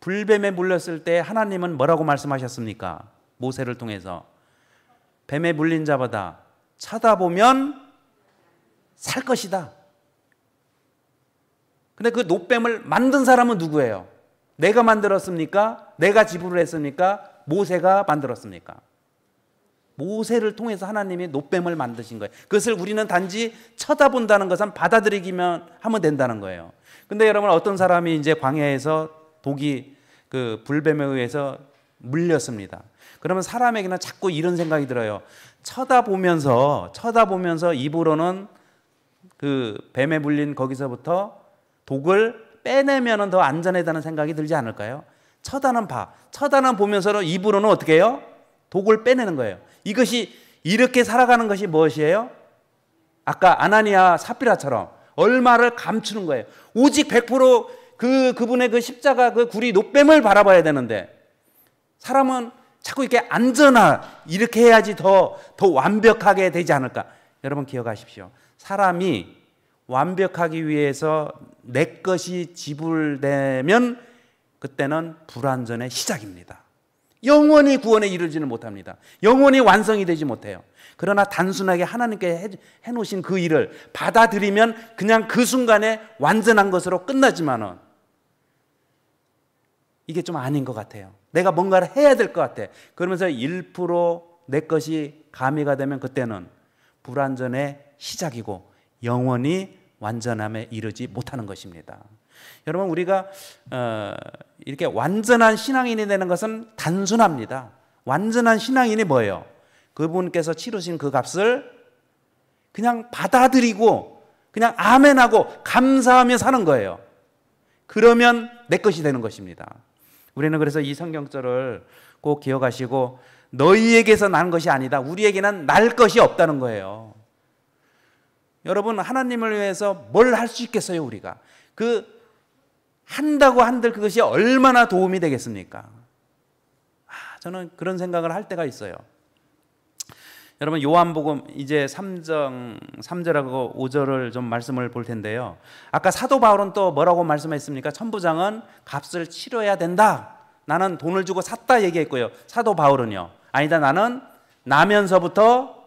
불뱀에 물렸을 때 하나님은 뭐라고 말씀하셨습니까? 모세를 통해서 뱀에 물린 자보다 쳐다보면 살 것이다. 근데 그 노뱀을 만든 사람은 누구예요? 내가 만들었습니까? 내가 지불을 했습니까? 모세가 만들었습니까? 모세를 통해서 하나님이 노뱀을 만드신 거예요. 그것을 우리는 단지 쳐다본다는 것은 받아들이기만 하면 된다는 거예요. 근데 여러분, 어떤 사람이 이제 광야에서 독이 그 불뱀에 의해서 물렸습니다. 그러면 사람에게는 자꾸 이런 생각이 들어요. 쳐다보면서 입으로는 그 뱀에 물린 거기서부터 독을 빼내면 더 안전하다는 생각이 들지 않을까요? 쳐다는 보면서 입으로는 어떻게 해요? 독을 빼내는 거예요. 이것이 이렇게 살아가는 것이 무엇이에요? 아까 아나니아 삽비라처럼 얼마를 감추는 거예요. 오직 100% 그분의 그 십자가 그 구리 노뱀을 바라봐야 되는데, 사람은 자꾸 이렇게 이렇게 해야지 더 완벽하게 되지 않을까. 여러분 기억하십시오. 사람이 완벽하기 위해서 내 것이 지불되면 그때는 불완전의 시작입니다. 영원히 구원에 이르지는 못합니다. 영원히 완성이 되지 못해요. 그러나 단순하게 하나님께 해놓으신 그 일을 받아들이면 그냥 그 순간에 완전한 것으로 끝나지만은 이게 좀 아닌 것 같아요. 내가 뭔가를 해야 될 것 같아. 그러면서 1% 내 것이 가미가 되면 그때는 불완전의 시작이고 영원히 완전함에 이르지 못하는 것입니다. 여러분, 우리가 이렇게 완전한 신앙인이 되는 것은 단순합니다. 완전한 신앙인이 뭐예요? 그분께서 치르신 그 값을 그냥 받아들이고 그냥 아멘하고 감사하며 사는 거예요. 그러면 내 것이 되는 것입니다. 우리는 그래서 이 성경절을 꼭 기억하시고, 너희에게서 난 것이 아니다. 우리에게는 날 것이 없다는 거예요. 여러분, 하나님을 위해서 뭘 할 수 있겠어요? 우리가 한다고 한들 그것이 얼마나 도움이 되겠습니까? 저는 그런 생각을 할 때가 있어요. 여러분, 요한복음 이제 3절하고 5절을 좀 말씀을 볼 텐데요. 아까 사도 바울은 또 뭐라고 말씀했습니까? 천부장은 값을 치러야 된다. 나는 돈을 주고 샀다 얘기했고요. 사도 바울은요, 아니다, 나는 나면서부터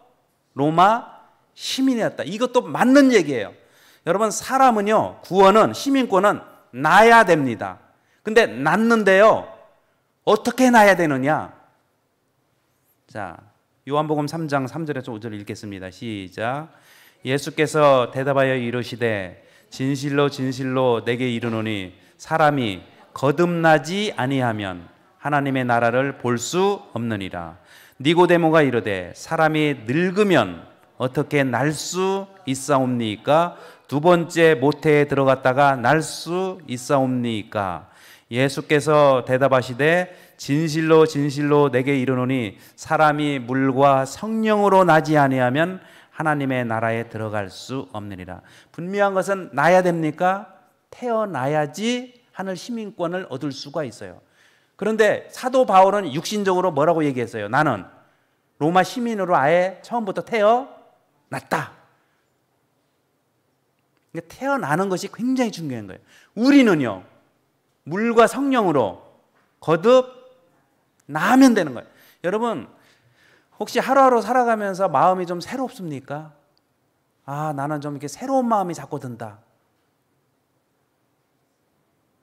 로마 시민이었다. 이것도 맞는 얘기예요. 여러분, 사람은요, 구원은, 시민권은 나야 됩니다. 근데 낳는데요, 어떻게 낳아야 되느냐? 자, 요한복음 3장 3절에서 5절 읽겠습니다. 시작. 예수께서 대답하여 이르시되 진실로 진실로 내게 이르노니 사람이 거듭나지 아니하면 하나님의 나라를 볼 수 없느니라. 니고데모가 이르되 사람이 늙으면 어떻게 날 수 있사옵니까? 두 번째 모태에 들어갔다가 날 수 있사옵니까? 예수께서 대답하시되 진실로 진실로 내게 이르노니 사람이 물과 성령으로 나지 아니하면 하나님의 나라에 들어갈 수 없느니라. 분명한 것은 나야 됩니까? 태어나야지 하늘 시민권을 얻을 수가 있어요. 그런데 사도 바울은 육신적으로 뭐라고 얘기했어요? 나는 로마 시민으로 아예 처음부터 태어났다. 그러니까 태어나는 것이 굉장히 중요한 거예요. 우리는요, 물과 성령으로 거듭 나면 되는 거예요. 여러분, 혹시 하루하루 살아가면서 마음이 좀 새롭습니까? 아, 나는 좀 이렇게 새로운 마음이 자꾸 든다.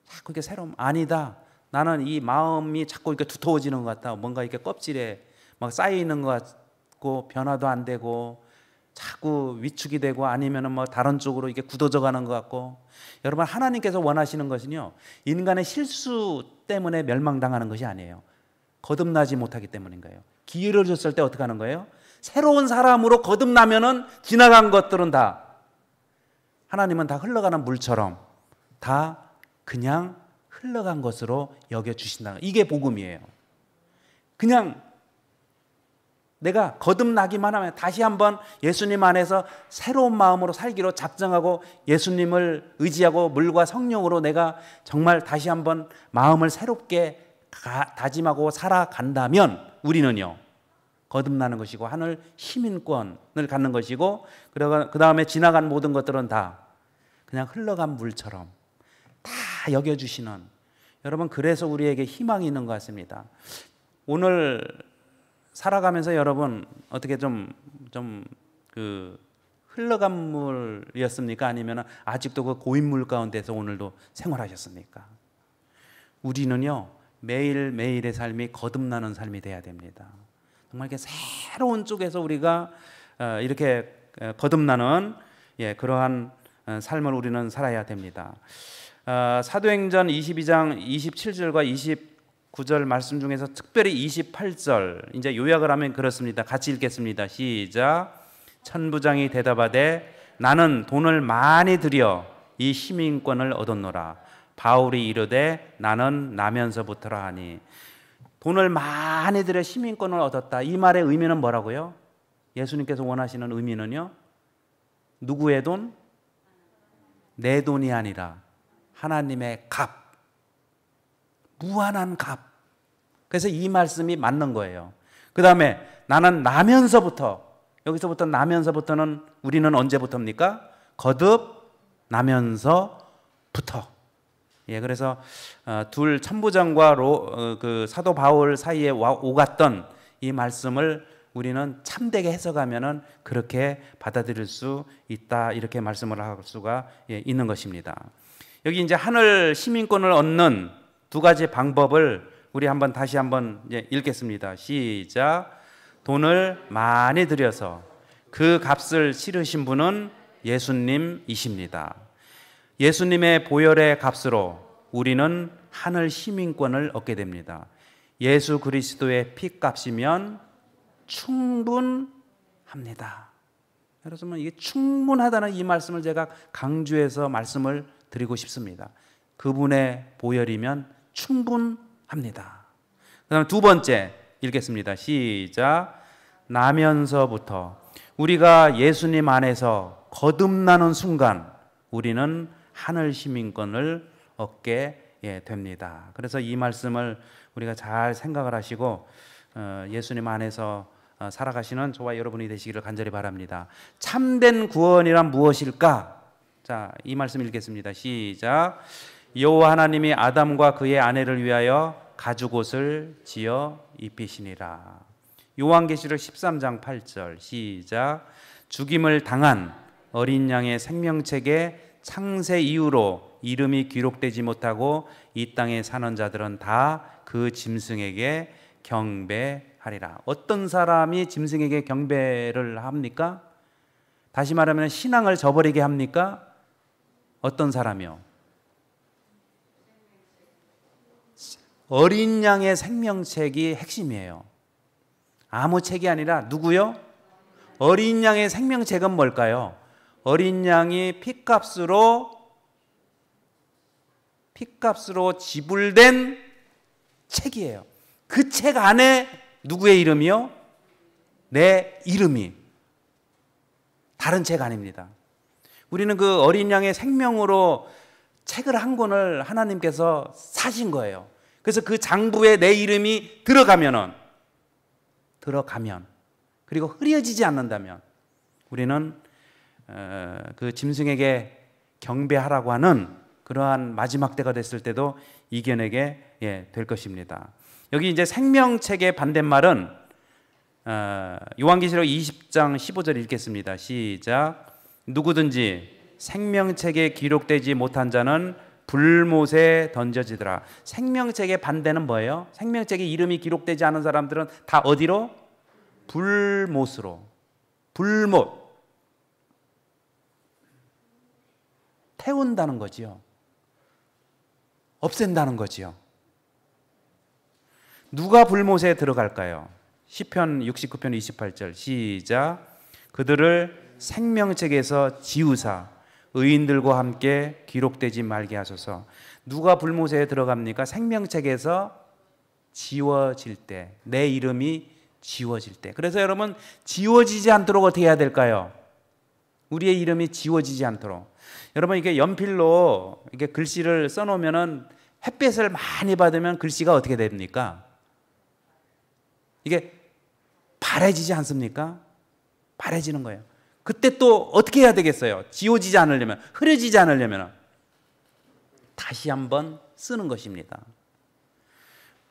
자꾸 이렇게 아니다. 나는 이 마음이 자꾸 이렇게 두터워지는 것 같다. 뭔가 이렇게 껍질에 막 쌓이는 것 같고 변화도 안 되고 자꾸 위축이 되고 아니면은 뭐 다른 쪽으로 이게 굳어져 가는 것 같고. 여러분, 하나님께서 원하시는 것은요, 인간의 실수 때문에 멸망당하는 것이 아니에요. 거듭나지 못하기 때문인 거예요. 기회를 줬을 때 어떻게 하는 거예요? 새로운 사람으로 거듭나면은 지나간 것들은 다, 하나님은 다 흘러가는 물처럼 다 그냥 흘러간 것으로 여겨주신다는 거예요. 이게 복음이에요. 그냥 내가 거듭나기만 하면 다시 한번 예수님 안에서 새로운 마음으로 살기로 작정하고 예수님을 의지하고 물과 성령으로 내가 정말 다시 한번 마음을 새롭게 다짐하고 살아간다면 우리는요, 거듭나는 것이고 하늘 시민권을 갖는 것이고, 그 다음에 지나간 모든 것들은 다 그냥 흘러간 물처럼 다 여겨주시는, 여러분, 그래서 우리에게 희망이 있는 것 같습니다. 오늘 살아가면서 여러분 어떻게 흘러간 물이었습니까? 아니면 아직도 그 고인물 가운데서 오늘도 생활하셨습니까? 우리는요, 매일매일의 삶이 거듭나는 삶이 돼야 됩니다. 정말 이렇게 새로운 쪽에서 우리가 이렇게 거듭나는 그러한 삶을 우리는 살아야 됩니다. 사도행전 22장 27절과 29절 말씀 중에서 특별히 28절, 이제 요약을 하면 그렇습니다. 같이 읽겠습니다. 시작. 천부장이 대답하되 나는 돈을 많이 들여 이 시민권을 얻었노라. 바울이 이르되 나는 나면서부터라 하니. 돈을 많이 들여 시민권을 얻었다. 이 말의 의미는 뭐라고요? 예수님께서 원하시는 의미는요, 누구의 돈? 내 돈이 아니라 하나님의 값, 무한한 값. 그래서 이 말씀이 맞는 거예요. 그 다음에 나는 나면서부터, 여기서부터 나면서부터는 우리는 언제부터입니까? 거듭나면서부터. 그래서 둘 천부장과 그 사도 바울 사이에 오갔던 이 말씀을 우리는 참되게 해석하면은 그렇게 받아들일 수 있다, 이렇게 말씀을 할 수가 있는 것입니다. 여기 이제 하늘 시민권을 얻는 두 가지 방법을 우리 다시 한번 읽겠습니다. 시작. 돈을 많이 들여서 그 값을 치르신 분은 예수님이십니다. 예수님의 보혈의 값으로 우리는 하늘 시민권을 얻게 됩니다. 예수 그리스도의 피값이면 충분합니다. 그래서 이게 충분하다는 이 말씀을 제가 강조해서 말씀을 드리고 싶습니다. 그분의 보혈이면 충분합니다. 그 다음에 두 번째 읽겠습니다. 시작. 나면서부터 우리가 예수님 안에서 거듭나는 순간 우리는 하늘 시민권을 얻게 됩니다. 그래서 이 말씀을 우리가 잘 생각을 하시고 예수님 안에서 살아가시는 저와 여러분이 되시기를 간절히 바랍니다. 참된 구원이란 무엇일까? 자, 이 말씀 읽겠습니다. 시작. 여호와 하나님이 아담과 그의 아내를 위하여 가죽옷을 지어 입히시니라. 요한계시록 13장 8절 시작. 죽임을 당한 어린 양의 생명책에 창세 이후로 이름이 기록되지 못하고 이 땅에 사는 자들은 다 그 짐승에게 경배하리라. 어떤 사람이 짐승에게 경배를 합니까? 다시 말하면 신앙을 저버리게 합니까? 어떤 사람이요? 어린 양의 생명책이 핵심이에요. 아무 책이 아니라 누구요? 어린 양의 생명책은 뭘까요? 어린 양이 핏값으로 지불된 책이에요. 그 책 안에 누구의 이름이요? 내 이름이. 다른 책 아닙니다. 우리는 그 어린 양의 생명으로 책을 한 권을 하나님께서 사신 거예요. 그래서 그 장부에 내 이름이 들어가면 그리고 흐려지지 않는다면 우리는 그 짐승에게 경배하라고 하는 그러한 마지막 때가 됐을 때도 이겨내게 될 것입니다. 여기 이제 생명책의 반대말은 요한계시록 20장 15절 읽겠습니다. 시작. 누구든지 생명책에 기록되지 못한 자는 불못에 던져지더라. 생명책의 반대는 뭐예요? 생명책에 이름이 기록되지 않은 사람들은 다 어디로? 불못으로. 불못. 태운다는 거지요. 없앤다는 거지요. 누가 불못에 들어갈까요? 시편 69편 28절 시작. 그들을 생명책에서 지우사 의인들과 함께 기록되지 말게 하소서. 누가 불못에 들어갑니까? 생명책에서 지워질 때, 내 이름이 지워질 때. 그래서 여러분, 지워지지 않도록 어떻게 해야 될까요? 우리의 이름이 지워지지 않도록. 여러분, 이게 연필로 이게 글씨를 써놓으면은 햇빛을 많이 받으면 글씨가 어떻게 됩니까? 이게 바래지지 않습니까? 바래지는 거예요. 그때 또 어떻게 해야 되겠어요? 지워지지 않으려면, 흐려지지 않으려면 다시 한번 쓰는 것입니다.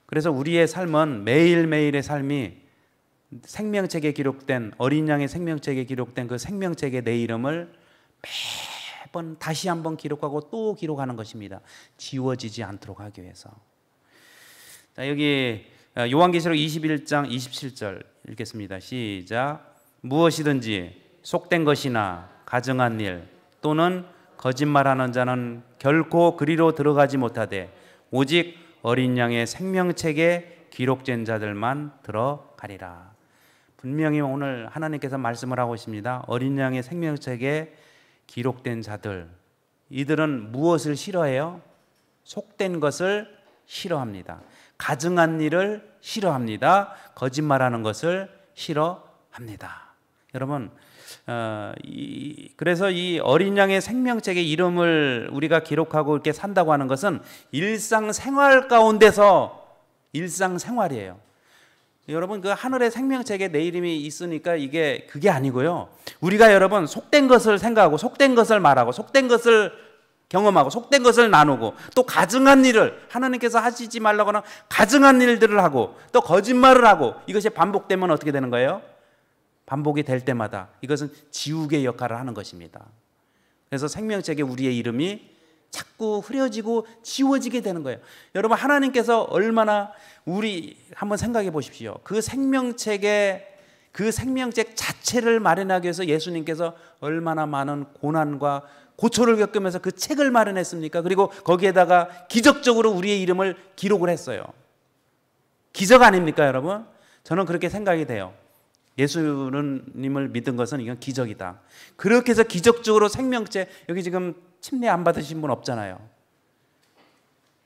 그래서 우리의 삶은 매일매일의 삶이 생명책에 기록된, 어린 양의 생명책에 기록된 그 생명책의 내 이름을 매번 다시 한번 기록하고 또 기록하는 것입니다. 지워지지 않도록 하기 위해서. 자, 여기 요한계시록 21장 27절 읽겠습니다. 시작. 무엇이든지 속된 것이나 가증한 일 또는 거짓말하는 자는 결코 그리로 들어가지 못하되 오직 어린 양의 생명책에 기록된 자들만 들어가리라. 분명히 오늘 하나님께서 말씀을 하고 있습니다. 어린 양의 생명책에 기록된 자들, 이들은 무엇을 싫어해요? 속된 것을 싫어합니다. 가증한 일을 싫어합니다. 거짓말하는 것을 싫어합니다. 여러분, 그래서 이 어린 양의 생명책의 이름을 우리가 기록하고 이렇게 산다고 하는 것은 일상생활 가운데서 일상생활이에요. 여러분, 그 하늘의 생명책에 내 이름이 있으니까 그게 아니고요. 우리가 여러분 속된 것을 생각하고 속된 것을 말하고 속된 것을 경험하고 속된 것을 나누고 또 가증한 일을 하나님께서 하시지 말라고 하는 가증한 일들을 하고 또 거짓말을 하고 이것이 반복되면 어떻게 되는 거예요? 반복이 될 때마다 이것은 지우개 역할을 하는 것입니다. 그래서 생명책에 우리의 이름이 자꾸 흐려지고 지워지게 되는 거예요. 여러분, 하나님께서 얼마나 우리 한번 생각해 보십시오. 그 생명책 자체를 마련하기 위해서 예수님께서 얼마나 많은 고난과 고초를 겪으면서 그 책을 마련했습니까? 그리고 거기에다가 기적적으로 우리의 이름을 기록을 했어요. 기적 아닙니까, 여러분? 저는 그렇게 생각이 돼요. 예수님을 믿은 것은 이건 기적이다. 그렇게 해서 기적적으로 생명책, 여기 지금 침례 안 받으신 분 없잖아요.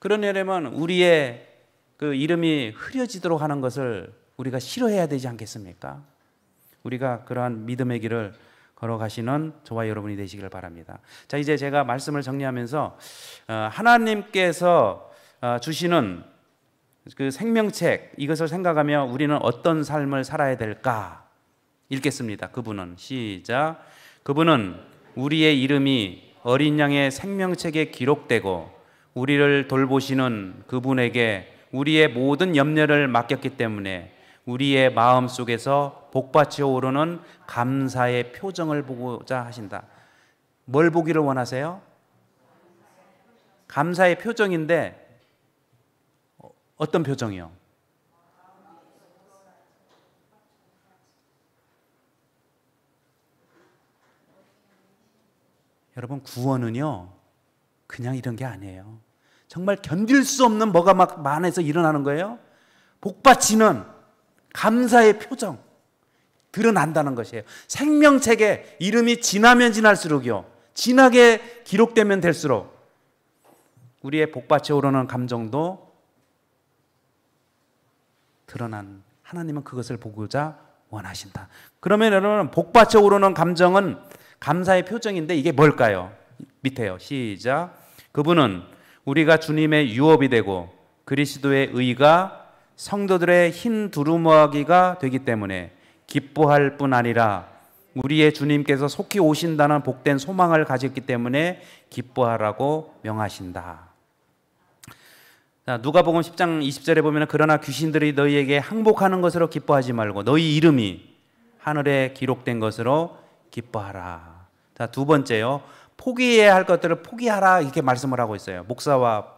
그러려면 우리의 그 이름이 흐려지도록 하는 것을 우리가 싫어해야 되지 않겠습니까? 우리가 그러한 믿음의 길을 걸어가시는 저와 여러분이 되시기를 바랍니다. 자, 이제 제가 말씀을 정리하면서 하나님께서 주시는 그 생명책, 이것을 생각하며 우리는 어떤 삶을 살아야 될까 읽겠습니다. 그분은 시작. 그분은 우리의 이름이 어린 양의 생명책에 기록되고 우리를 돌보시는 그분에게 우리의 모든 염려를 맡겼기 때문에 우리의 마음 속에서 복받쳐 오르는 감사의 표정을 보고자 하신다. 뭘 보기를 원하세요? 감사의 표정인데 어떤 표정이요? 여러분, 구원은요 그냥 이런 게 아니에요. 정말 견딜 수 없는 뭐가 막 안에서 일어나는 거예요. 복받치는 감사의 표정. 드러난다는 것이에요. 생명책에 이름이 지나면 지날수록요, 진하게 기록되면 될수록 우리의 복받쳐 오르는 감정도 드러난, 하나님은 그것을 보고자 원하신다. 그러면 여러분, 복받쳐 오르는 감정은 감사의 표정인데 이게 뭘까요? 밑에요. 시작. 그분은 우리가 주님의 유업이 되고 그리스도의 의가 성도들의 흰 두루마기가 되기 때문에 기뻐할 뿐 아니라 우리의 주님께서 속히 오신다는 복된 소망을 가졌기 때문에 기뻐하라고 명하신다. 자, 누가복음 10장 20절에 보면 그러나 귀신들이 너희에게 항복하는 것으로 기뻐하지 말고 너희 이름이 하늘에 기록된 것으로 기뻐하라. 자, 두 번째요. 포기해야 할 것들을 포기하라 이렇게 말씀을 하고 있어요. 목사와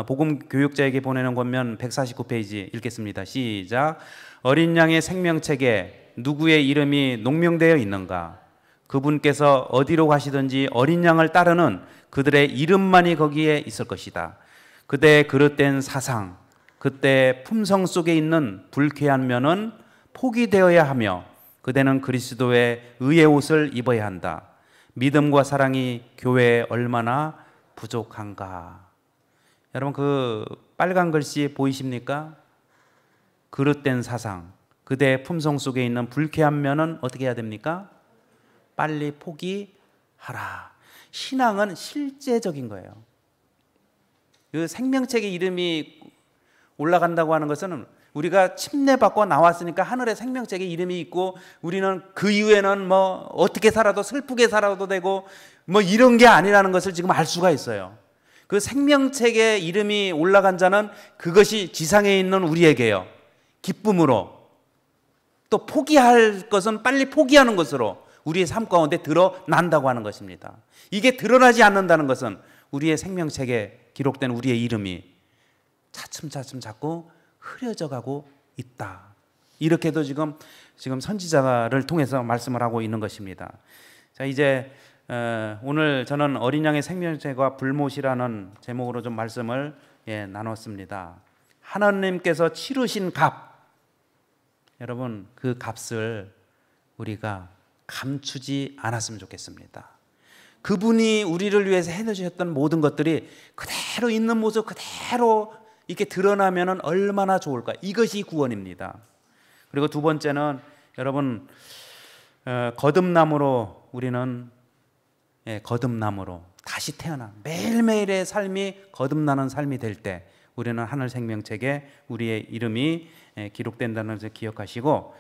복음 교육자에게 보내는 권면 149페이지 읽겠습니다. 시작. 어린 양의 생명책에 누구의 이름이 농명되어 있는가? 그분께서 어디로 가시든지 어린 양을 따르는 그들의 이름만이 거기에 있을 것이다. 그대의 그릇된 사상, 그때의 품성 속에 있는 불쾌한 면은 포기되어야 하며 그대는 그리스도의 의의 옷을 입어야 한다. 믿음과 사랑이 교회에 얼마나 부족한가. 여러분, 그 빨간 글씨 보이십니까? 그릇된 사상, 그대의 품성 속에 있는 불쾌한 면은 어떻게 해야 됩니까? 빨리 포기하라. 신앙은 실제적인 거예요. 그 생명책의 이름이 올라간다고 하는 것은 우리가 침례받고 나왔으니까 하늘에 생명책에 이름이 있고 우리는 그 이후에는 뭐 어떻게 살아도 슬프게 살아도 되고 뭐 이런 게 아니라는 것을 지금 알 수가 있어요. 그 생명책에 이름이 올라간 자는 그것이 지상에 있는 우리에게요, 기쁨으로, 또 포기할 것은 빨리 포기하는 것으로 우리의 삶 가운데 드러난다고 하는 것입니다. 이게 드러나지 않는다는 것은 우리의 생명책에 기록된 우리의 이름이 차츰차츰 자꾸 흐려져 가고 있다. 이렇게도 지금 선지자를 통해서 말씀을 하고 있는 것입니다. 자, 이제 오늘 저는 어린 양의 생명책과 불못이라는 제목으로 좀 말씀을 나눴습니다. 하나님께서 치르신 값, 여러분 그 값을 우리가 감추지 않았으면 좋겠습니다. 그분이 우리를 위해서 해주셨던 모든 것들이 그대로 있는 모습 그대로 이렇게 드러나면 얼마나 좋을까. 이것이 구원입니다. 그리고 두 번째는 여러분, 거듭남으로 우리는 거듭남으로 다시 태어나 매일매일의 삶이 거듭나는 삶이 될 때 우리는 하늘 생명책에 우리의 이름이 기록된다는 것을 기억하시고,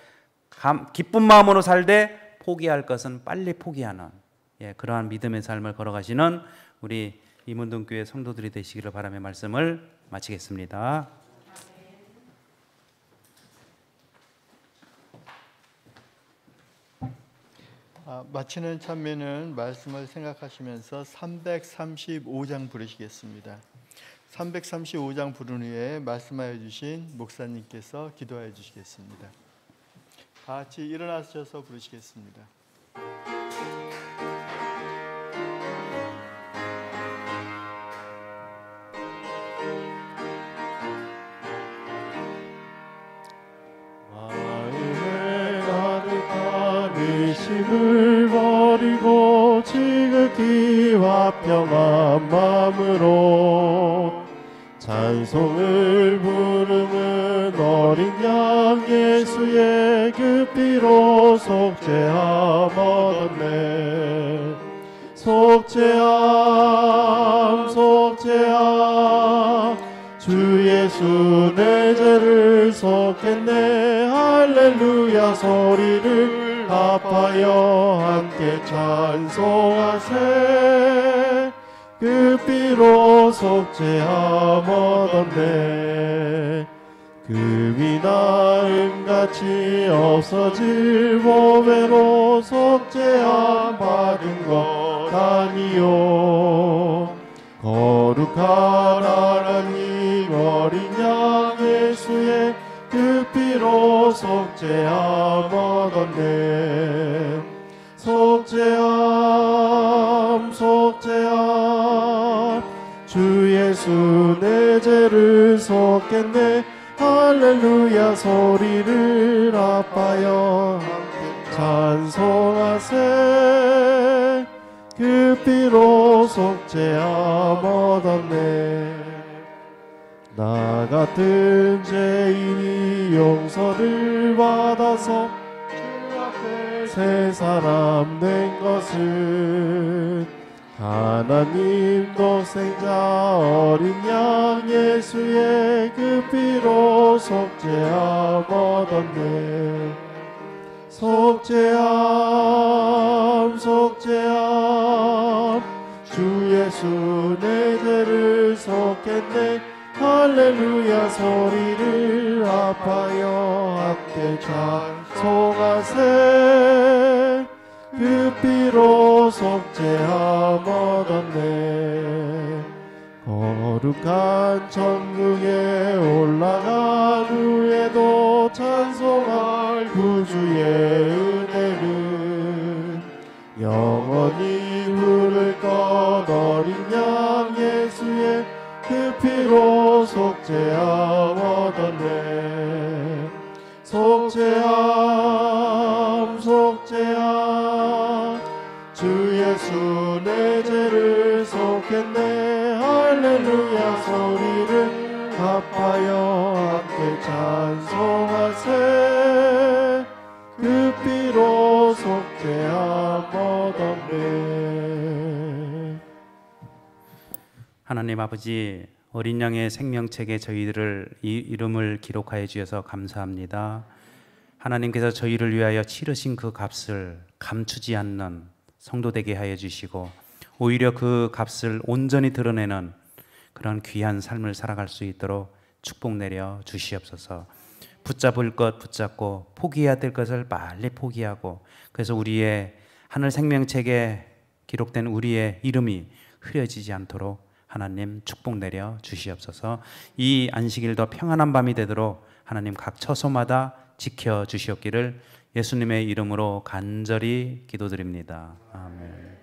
기쁜 마음으로 살되 포기할 것은 빨리 포기하는 그러한 믿음의 삶을 걸어가시는 우리 이문동교회 성도들이 되시기를 바라며 말씀을 마치겠습니다. 마치는 찬미는 말씀을 생각하시면서 335장 부르시겠습니다. 335장 부른 후에 말씀하여 주신 목사님께서 기도하여 주시겠습니다. 다 같이 일어나셔서 부르시겠습니다. 마음에 가득한 의심을 버리고 지극히 화평한 마음으로 찬송을 부르는 어린 양 예수의 그 피로 속죄함 얻었네. 속죄함 속죄함 주 예수 내 죄를 속했네. 할렐루야 소리를 합하여 함께 찬송하세. 그 피로 속죄함 얻었네. 금이 나음같이 없어질 보배로 속죄함 받은 것 아니요. 거룩한 하나님 어린 양 예수의 그 피로 속죄함 얻었네. 속죄함 속죄함 주 예수 내 죄를 속했네. 할렐루야 소리를 합하여 함께 찬송하세 그 피로 속죄함 얻었네. 나 같은 죄인이 용서를 받아서 주 앞에 새 사람 된 것은 하나님 독생자 어린 양 예수의 그 피로 속죄함 얻었네. 속죄함 속죄함 주 예수 내 죄를 속했네. 할렐루야 소리를 합하여 함께 찬송하세 그 피로 속죄함 얻었네. 거룩한 천국에 올라간 후에도 찬송할 구주의 은혜는 영원히 부를 것. 어린 양 예수의 그 피로 속죄함 얻었네. 속죄함 속죄함 주 예수 내 죄를 속했네. 할렐루야 소리를 합하여 함께 찬송하세 그 피로 속죄함 얻었네. 하나님 아버지, 어린 양의 생명책에 저희들을 이름을 기록하여 주셔서 감사합니다. 하나님께서 저희를 위하여 치르신 그 값을 감추지 않는 성도 되게 하여 주시고, 오히려 그 값을 온전히 드러내는 그런 귀한 삶을 살아갈 수 있도록 축복 내려 주시옵소서. 붙잡을 것 붙잡고 포기해야 될 것을 빨리 포기하고, 그래서 우리의 하늘 생명책에 기록된 우리의 이름이 흐려지지 않도록 하나님 축복 내려 주시옵소서. 이 안식일도 평안한 밤이 되도록 하나님 각 처소마다 지켜 주시옵기를 예수님의 이름으로 간절히 기도드립니다. 아멘.